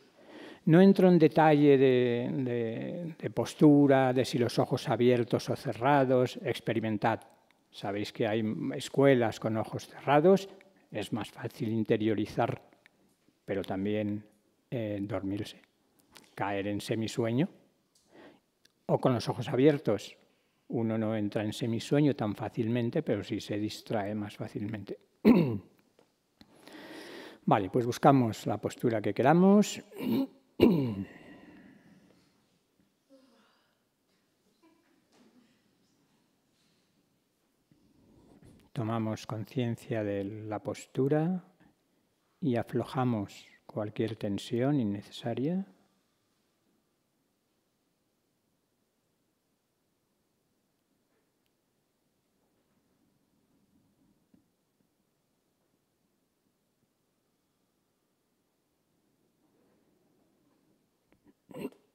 No entro en detalle de postura, de si los ojos abiertos o cerrados, experimentad. Sabéis que hay escuelas con ojos cerrados, es más fácil interiorizar, pero también dormirse, caer en semisueño. O con los ojos abiertos, uno no entra en semisueño tan fácilmente, pero sí se distrae más fácilmente. Vale, pues buscamos la postura que queramos. Tomamos conciencia de la postura y aflojamos cualquier tensión innecesaria.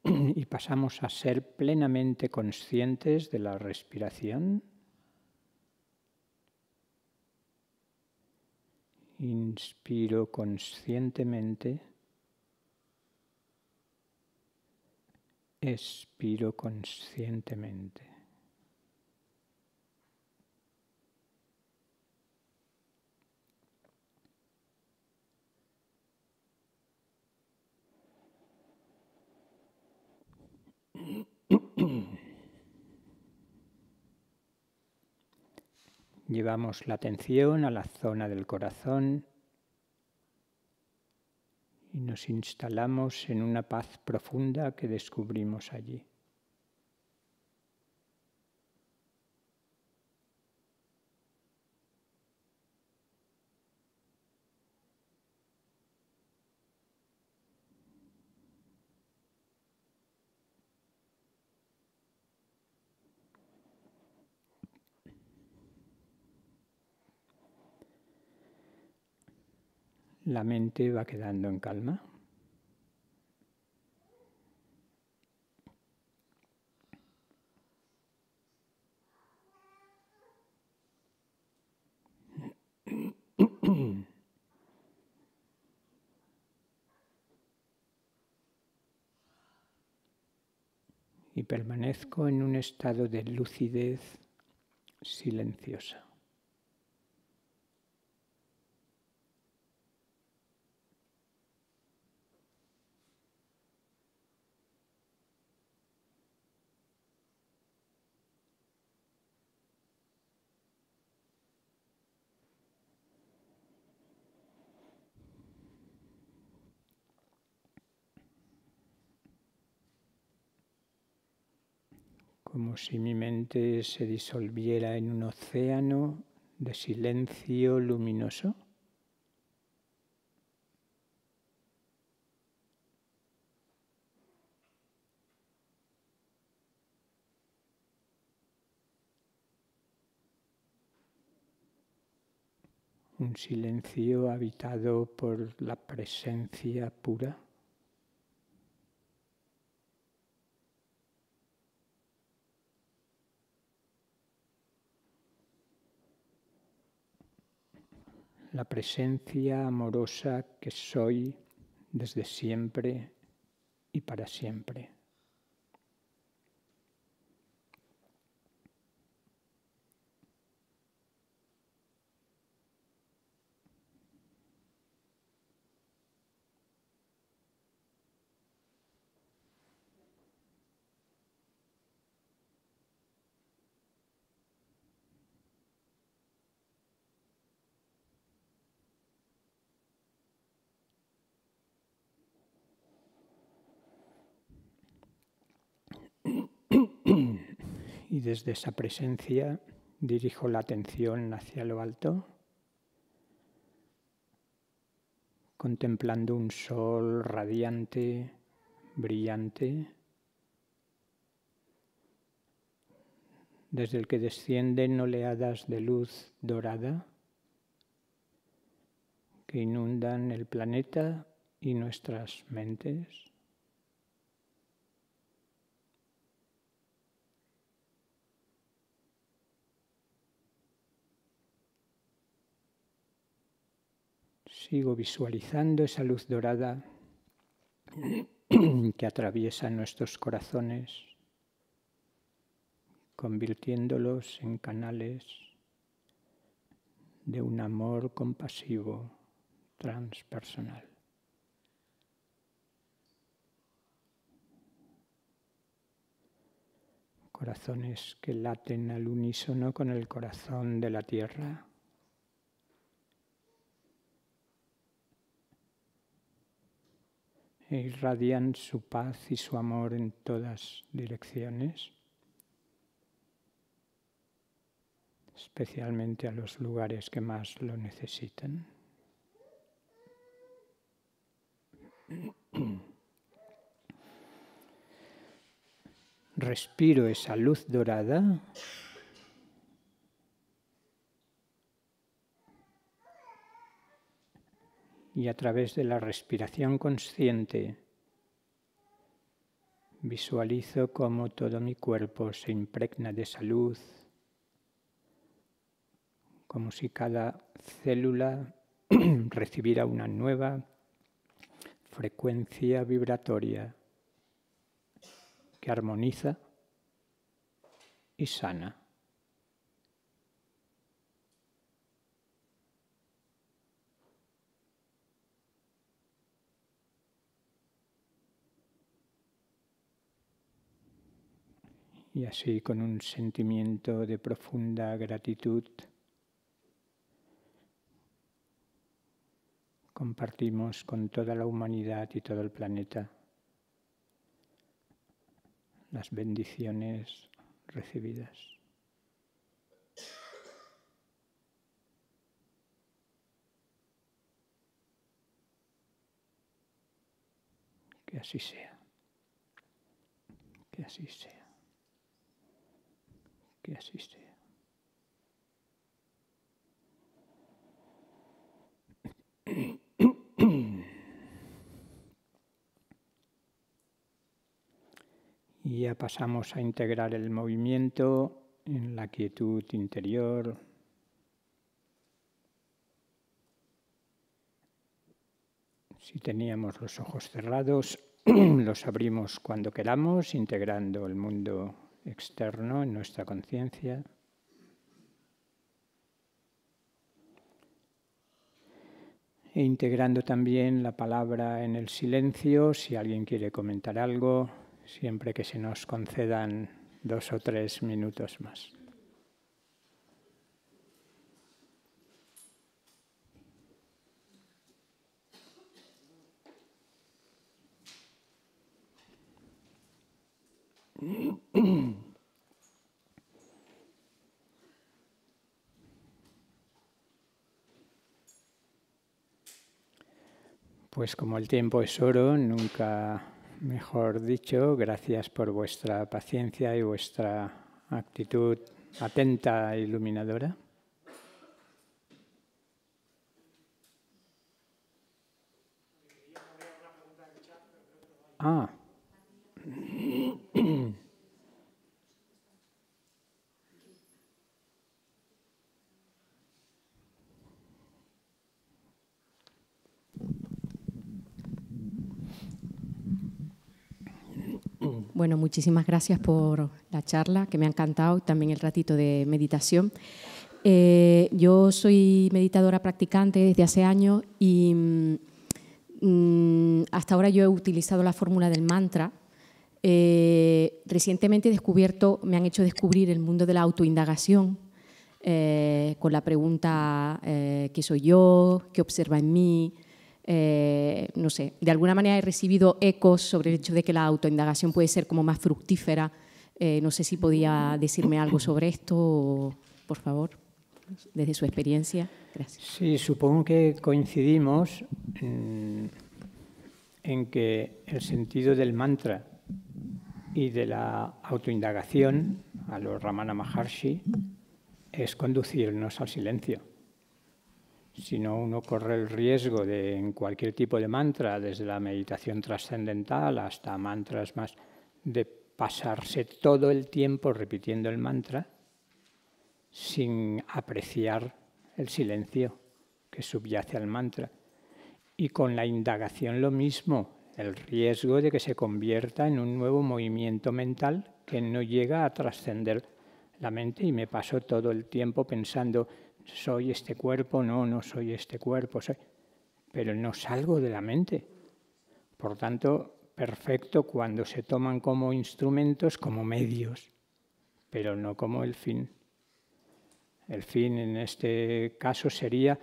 Y pasamos a ser plenamente conscientes de la respiración. Inspiro conscientemente. Expiro conscientemente. Llevamos la atención a la zona del corazón y nos instalamos en una paz profunda que descubrimos allí. La mente va quedando en calma. Y permanezco en un estado de lucidez silenciosa. Como si mi mente se disolviera en un océano de silencio luminoso. Un silencio habitado por la presencia pura. La presencia amorosa que soy desde siempre y para siempre. Y desde esa presencia dirijo la atención hacia lo alto, contemplando un sol radiante, brillante, desde el que descienden oleadas de luz dorada que inundan el planeta y nuestras mentes. Sigo visualizando esa luz dorada que atraviesa nuestros corazones, convirtiéndolos en canales de un amor compasivo transpersonal. Corazones que laten al unísono con el corazón de la tierra. E irradian su paz y su amor en todas direcciones, especialmente a los lugares que más lo necesitan. Respiro esa luz dorada y a través de la respiración consciente visualizo cómo todo mi cuerpo se impregna de esa luz, como si cada célula recibir a una nueva frecuencia vibratoria que armoniza y sana. Y así, con un sentimiento de profunda gratitud, compartimos con toda la humanidad y todo el planeta las bendiciones recibidas. Que así sea. Que así sea. Que así sea. Y ya pasamos a integrar el movimiento en la quietud interior. Si teníamos los ojos cerrados, los abrimos cuando queramos, integrando el mundo externo en nuestra conciencia. E integrando también la palabra en el silencio, si alguien quiere comentar algo, siempre que se nos concedan 2 o 3 minutos más. Pues como el tiempo es oro, nunca mejor dicho, gracias por vuestra paciencia y vuestra actitud atenta e iluminadora. Ah.
Bueno, muchísimas gracias por la charla, que me ha encantado, también el ratito de meditación. Yo soy meditadora practicante desde hace años y hasta ahora yo he utilizado la fórmula del mantra. Recientemente me han hecho descubrir el mundo de la autoindagación con la pregunta ¿qué soy yo? ¿Qué observa en mí? No sé, de alguna manera he recibido ecos sobre el hecho de que la autoindagación puede ser como más fructífera. No sé si podía decirme algo sobre esto, por favor, desde su experiencia. Gracias.
Sí, supongo que coincidimos en que el sentido del mantra y de la autoindagación, a lo Ramana Maharshi, es conducirnos al silencio. Si no, uno corre el riesgo de, en cualquier tipo de mantra, desde la meditación trascendental hasta mantras más, de pasarse todo el tiempo repitiendo el mantra sin apreciar el silencio que subyace al mantra. Y con la indagación lo mismo, el riesgo de que se convierta en un nuevo movimiento mental que no llega a trascender la mente, y me paso todo el tiempo pensando: soy este cuerpo, no soy este cuerpo, pero no salgo de la mente. Por tanto, perfecto cuando se toman como instrumentos, como medios, pero no como el fin. El fin en este caso sería,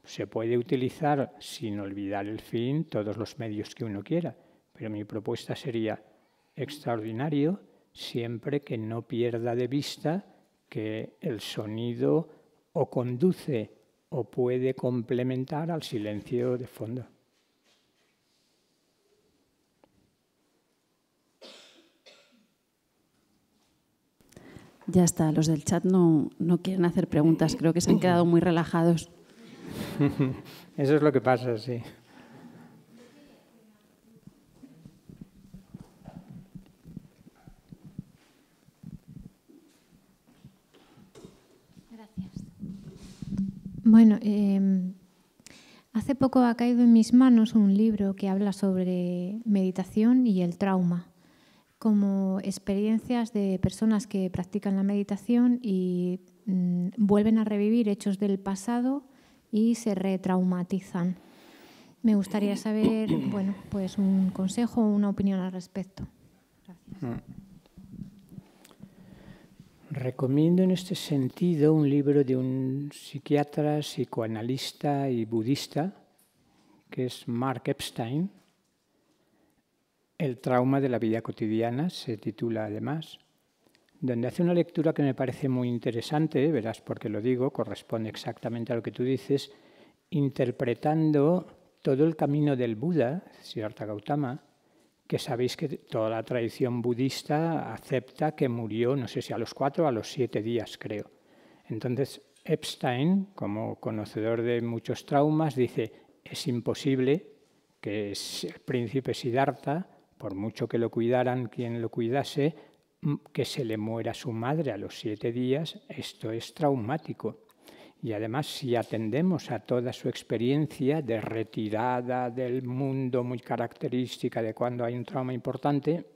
se puede utilizar sin olvidar el fin todos los medios que uno quiera, pero mi propuesta sería extraordinario siempre que no pierda de vista que el sonido o conduce o puede complementar al silencio de fondo.
Ya está, los del chat no quieren hacer preguntas, creo que se han quedado muy relajados.
Eso es lo que pasa, sí.
Bueno, Hace poco ha caído en mis manos un libro que habla sobre meditación y el trauma, como experiencias de personas que practican la meditación y vuelven a revivir hechos del pasado y se retraumatizan. Me gustaría saber, bueno, pues un consejo o una opinión al respecto. Gracias.
Recomiendo en este sentido un libro de un psiquiatra, psicoanalista y budista, que es Mark Epstein. El trauma de la vida cotidiana se titula además, donde hace una lectura que me parece muy interesante, verás por qué lo digo, corresponde exactamente a lo que tú dices, interpretando todo el camino del Buda, Siddhartha Gautama, que sabéis que toda la tradición budista acepta que murió, no sé si a los 4 o a los 7 días, creo. Entonces, Epstein, como conocedor de muchos traumas, dice, es imposible que el príncipe Siddhartha, por mucho que lo cuidaran quien lo cuidase, que se le muera su madre a los 7 días, esto es traumático. Y además, si atendemos a toda su experiencia de retirada del mundo muy característica de cuando hay un trauma importante,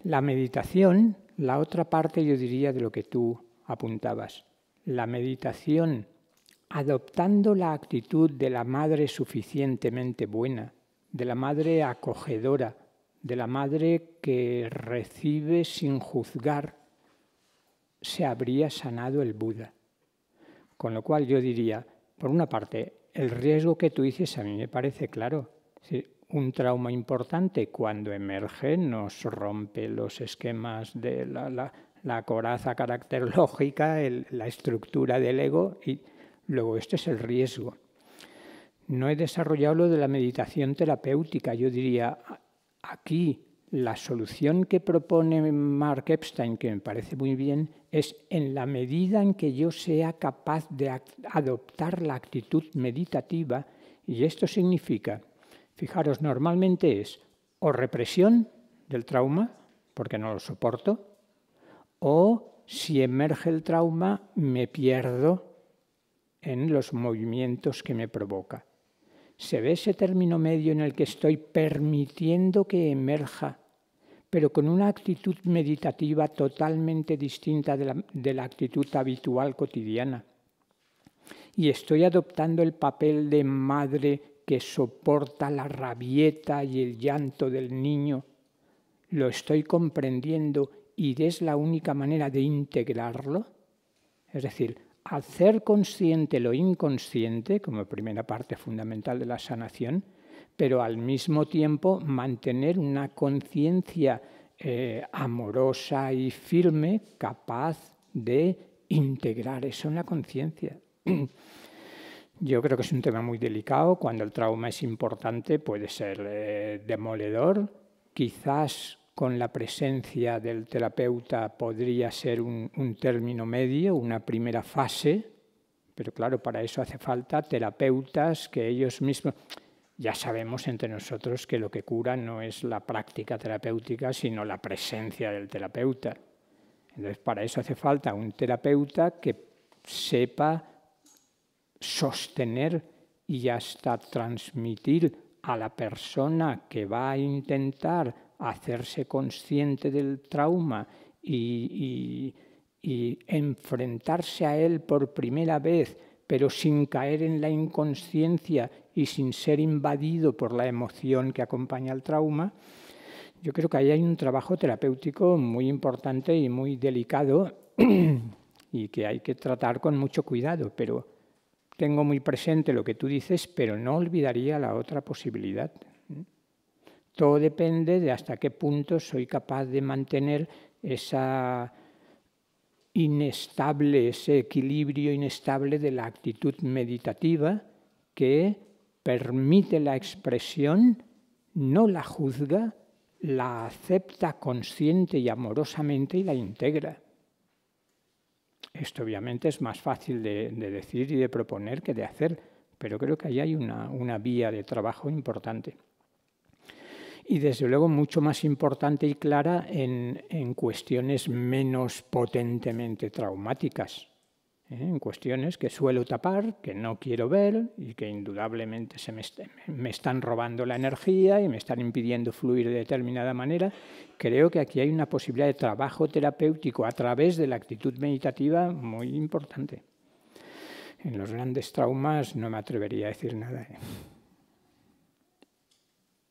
la meditación, la otra parte yo diría de lo que tú apuntabas, la meditación adoptando la actitud de la madre suficientemente buena, de la madre acogedora, de la madre que recibe sin juzgar, se habría sanado el Buda. Con lo cual yo diría, por una parte, el riesgo que tú dices a mí me parece claro. Un trauma importante cuando emerge nos rompe los esquemas de la coraza caracterológica, la estructura del ego, y luego este es el riesgo. No he desarrollado lo de la meditación terapéutica. Yo diría, aquí la solución que propone Mark Epstein, que me parece muy bien, es en la medida en que yo sea capaz de adoptar la actitud meditativa, y esto significa, fijaros, normalmente es o represión del trauma, porque no lo soporto, o si emerge el trauma me pierdo en los movimientos que me provoca. ¿Se ve ese término medio en el que estoy permitiendo que emerja, pero con una actitud meditativa totalmente distinta de la actitud habitual cotidiana? Y estoy adoptando el papel de madre que soporta la rabieta y el llanto del niño. ¿Lo estoy comprendiendo y es la única manera de integrarlo? Es decir, hacer consciente lo inconsciente, como primera parte fundamental de la sanación, pero al mismo tiempo mantener una conciencia amorosa y firme, capaz de integrar eso en la conciencia. Yo creo que es un tema muy delicado. Cuando el trauma es importante puede ser demoledor. Quizás con la presencia del terapeuta podría ser un término medio, una primera fase, pero claro, para eso hace falta terapeutas que ellos mismos... Ya sabemos entre nosotros que lo que cura no es la práctica terapéutica, sino la presencia del terapeuta. Entonces, para eso hace falta un terapeuta que sepa sostener y hasta transmitir a la persona que va a intentar hacerse consciente del trauma y enfrentarse a él por primera vez, pero sin caer en la inconsciencia y sin ser invadido por la emoción que acompaña al trauma. Yo creo que ahí hay un trabajo terapéutico muy importante y muy delicado y que hay que tratar con mucho cuidado, pero tengo muy presente lo que tú dices, pero no olvidaría la otra posibilidad. Todo depende de hasta qué punto soy capaz de mantener ese equilibrio inestable de la actitud meditativa que permite la expresión, no la juzga, la acepta consciente y amorosamente y la integra. Esto obviamente es más fácil de decir y de proponer que de hacer, pero creo que ahí hay una vía de trabajo importante. Y desde luego mucho más importante y clara en cuestiones menos potentemente traumáticas. en cuestiones que suelo tapar, que no quiero ver y que indudablemente me están robando la energía y me están impidiendo fluir de determinada manera. Creo que aquí hay una posibilidad de trabajo terapéutico a través de la actitud meditativa muy importante. En los grandes traumas no me atrevería a decir nada.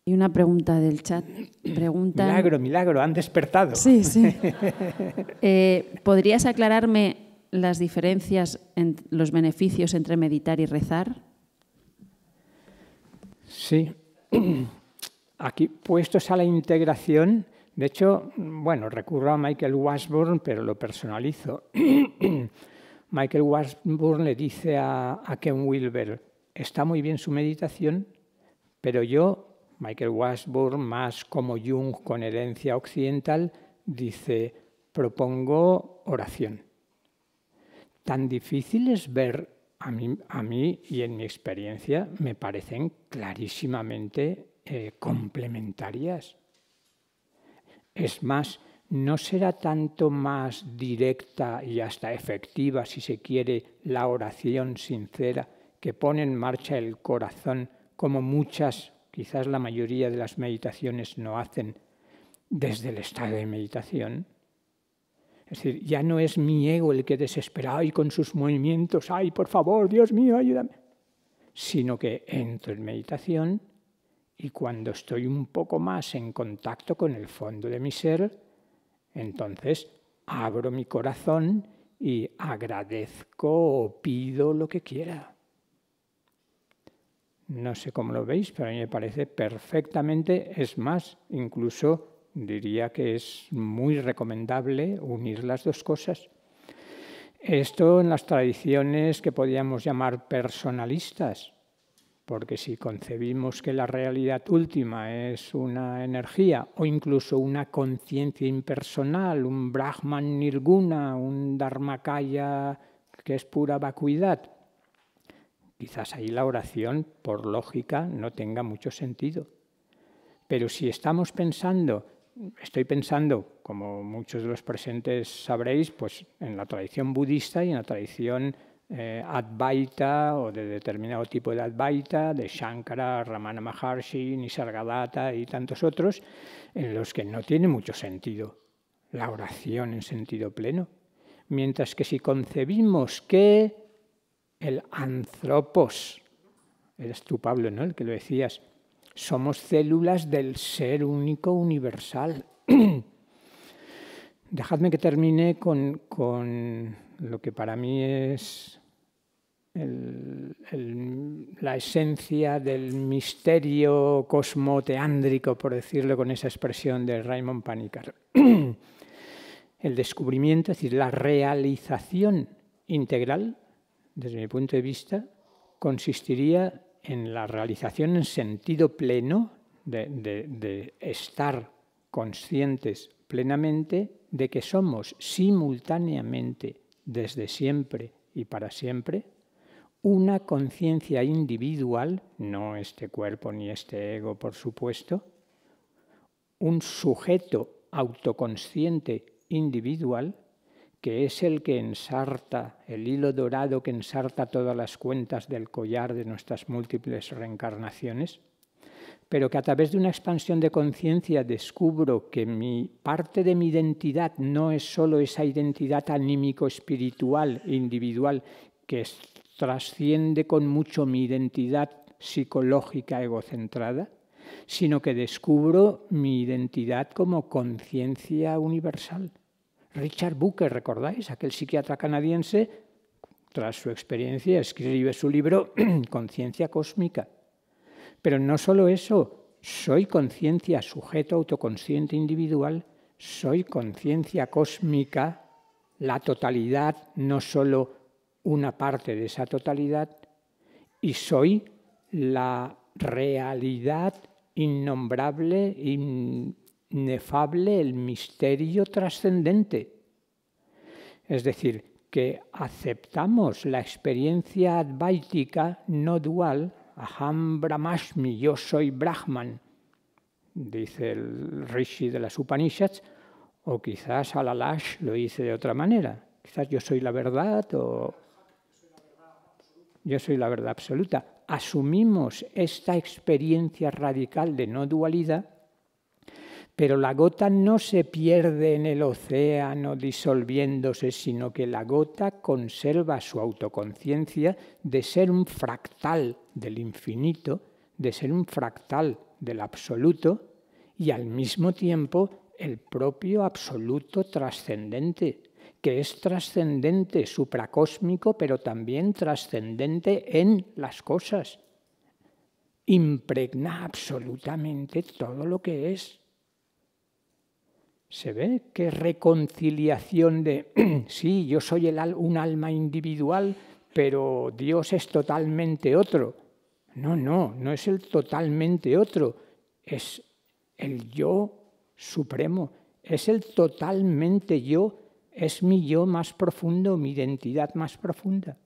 Y una pregunta del chat.
Milagro, han despertado.
Sí, sí. ¿Podrías aclararme las diferencias en los beneficios entre meditar y rezar?
Sí. Aquí, puestos a la integración, de hecho, bueno, recurro a Michael Washburn, pero lo personalizo. Michael Washburn le dice a Ken Wilber, está muy bien su meditación, pero yo, Michael Washburn, más como Jung con herencia occidental, dice, propongo oración. Tan difícil es ver, a mí y en mi experiencia, me parecen clarísimamente complementarias. Es más, ¿no será tanto más directa y hasta efectiva, si se quiere, la oración sincera que pone en marcha el corazón, como muchas, quizás la mayoría de las meditaciones no hacen, desde el estado de meditación? Es decir, ya no es mi ego el que desespera, ¡ay, con sus movimientos, ay, por favor, Dios mío, ayúdame! Sino que entro en meditación y cuando estoy un poco más en contacto con el fondo de mi ser, entonces abro mi corazón y agradezco o pido lo que quiera. No sé cómo lo veis, pero a mí me parece perfectamente, es más, incluso diría que es muy recomendable unir las dos cosas. Esto en las tradiciones que podríamos llamar personalistas, porque si concebimos que la realidad última es una energía o incluso una conciencia impersonal, un Brahman Nirguna, un Dharmakaya que es pura vacuidad, quizás ahí la oración, por lógica, no tenga mucho sentido. Pero si estamos pensando, estoy pensando, como muchos de los presentes sabréis, pues en la tradición budista y en la tradición Advaita o de determinado tipo de Advaita, de Shankara, Ramana Maharshi, Nisargadatta y tantos otros, en los que no tiene mucho sentido la oración en sentido pleno. Mientras que si concebimos que el anthropos, eres tú, Pablo, ¿no?, el que lo decías, somos células del ser único universal. Dejadme que termine con lo que para mí es la esencia del misterio cosmoteándrico, por decirlo con esa expresión de Raymond Panikkar. El descubrimiento, es decir, la realización integral, desde mi punto de vista, consistiría en la realización en sentido pleno de estar conscientes plenamente de que somos simultáneamente, desde siempre y para siempre, una conciencia individual, no este cuerpo ni este ego, por supuesto, un sujeto autoconsciente individual, que es el que ensarta, el hilo dorado que ensarta todas las cuentas del collar de nuestras múltiples reencarnaciones, pero que a través de una expansión de conciencia descubro que parte de mi identidad no es solo esa identidad anímico-espiritual individual que trasciende con mucho mi identidad psicológica egocentrada, sino que descubro mi identidad como conciencia universal. Richard Bucke, ¿recordáis? Aquel psiquiatra canadiense, tras su experiencia, escribe su libro Conciencia Cósmica. Pero no solo eso, soy conciencia, sujeto autoconsciente individual, soy conciencia cósmica, la totalidad, no solo una parte de esa totalidad, y soy la realidad innombrable, inefable, el misterio trascendente. Es decir, que aceptamos la experiencia advaitica no dual, Aham Brahmasmi, yo soy Brahman, dice el Rishi de las Upanishads, o quizás Alalash lo dice de otra manera, quizás yo soy la verdad o yo soy la verdad absoluta. Asumimos esta experiencia radical de no dualidad, pero la gota no se pierde en el océano disolviéndose, sino que la gota conserva su autoconciencia de ser un fractal del infinito, de ser un fractal del absoluto y al mismo tiempo el propio absoluto trascendente, que es trascendente, supracósmico, pero también trascendente en las cosas. Impregna absolutamente todo lo que es. ¿Se ve qué reconciliación de, sí, yo soy un alma individual, pero Dios es totalmente otro? No es el totalmente otro, es el yo supremo, es el totalmente yo, es mi yo más profundo, mi identidad más profunda.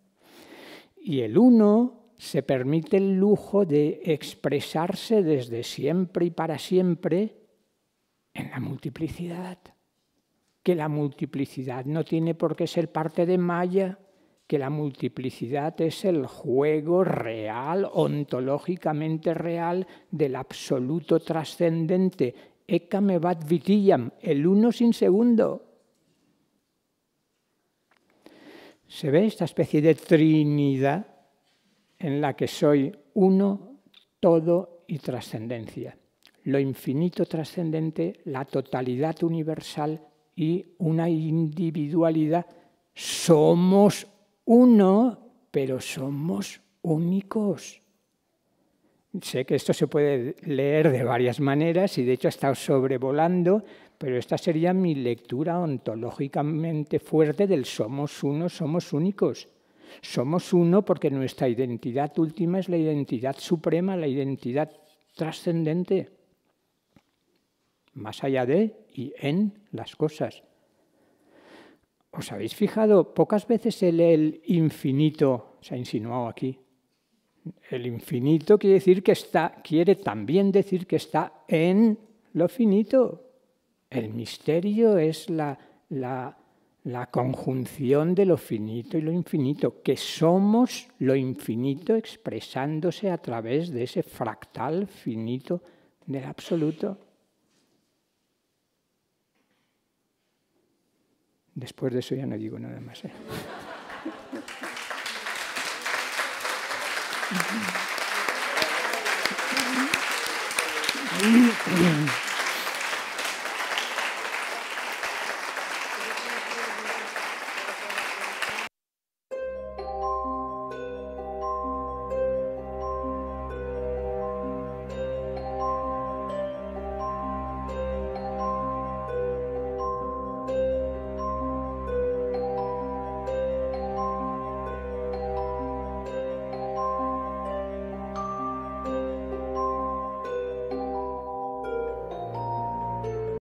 Y el uno se permite el lujo de expresarse desde siempre y para siempre en la multiplicidad, que la multiplicidad no tiene por qué ser parte de Maya, que la multiplicidad es el juego real, ontológicamente real, del absoluto trascendente, ekame vat vitiyam, el uno sin segundo. ¿Se ve esta especie de trinidad en la que soy uno, todo y trascendencia? Lo infinito trascendente, la totalidad universal y una individualidad. Somos uno, pero somos únicos. Sé que esto se puede leer de varias maneras y de hecho he estado sobrevolando, pero esta sería mi lectura ontológicamente fuerte del somos uno, somos únicos. Somos uno porque nuestra identidad última es la identidad suprema, la identidad trascendente. Más allá de y en las cosas. ¿Os habéis fijado? Pocas veces el infinito se ha insinuado aquí. El infinito quiere decir que quiere también decir que está en lo finito. El misterio es la conjunción de lo finito y lo infinito, que somos lo infinito expresándose a través de ese fractal finito del absoluto. Después de eso ya no digo nada más.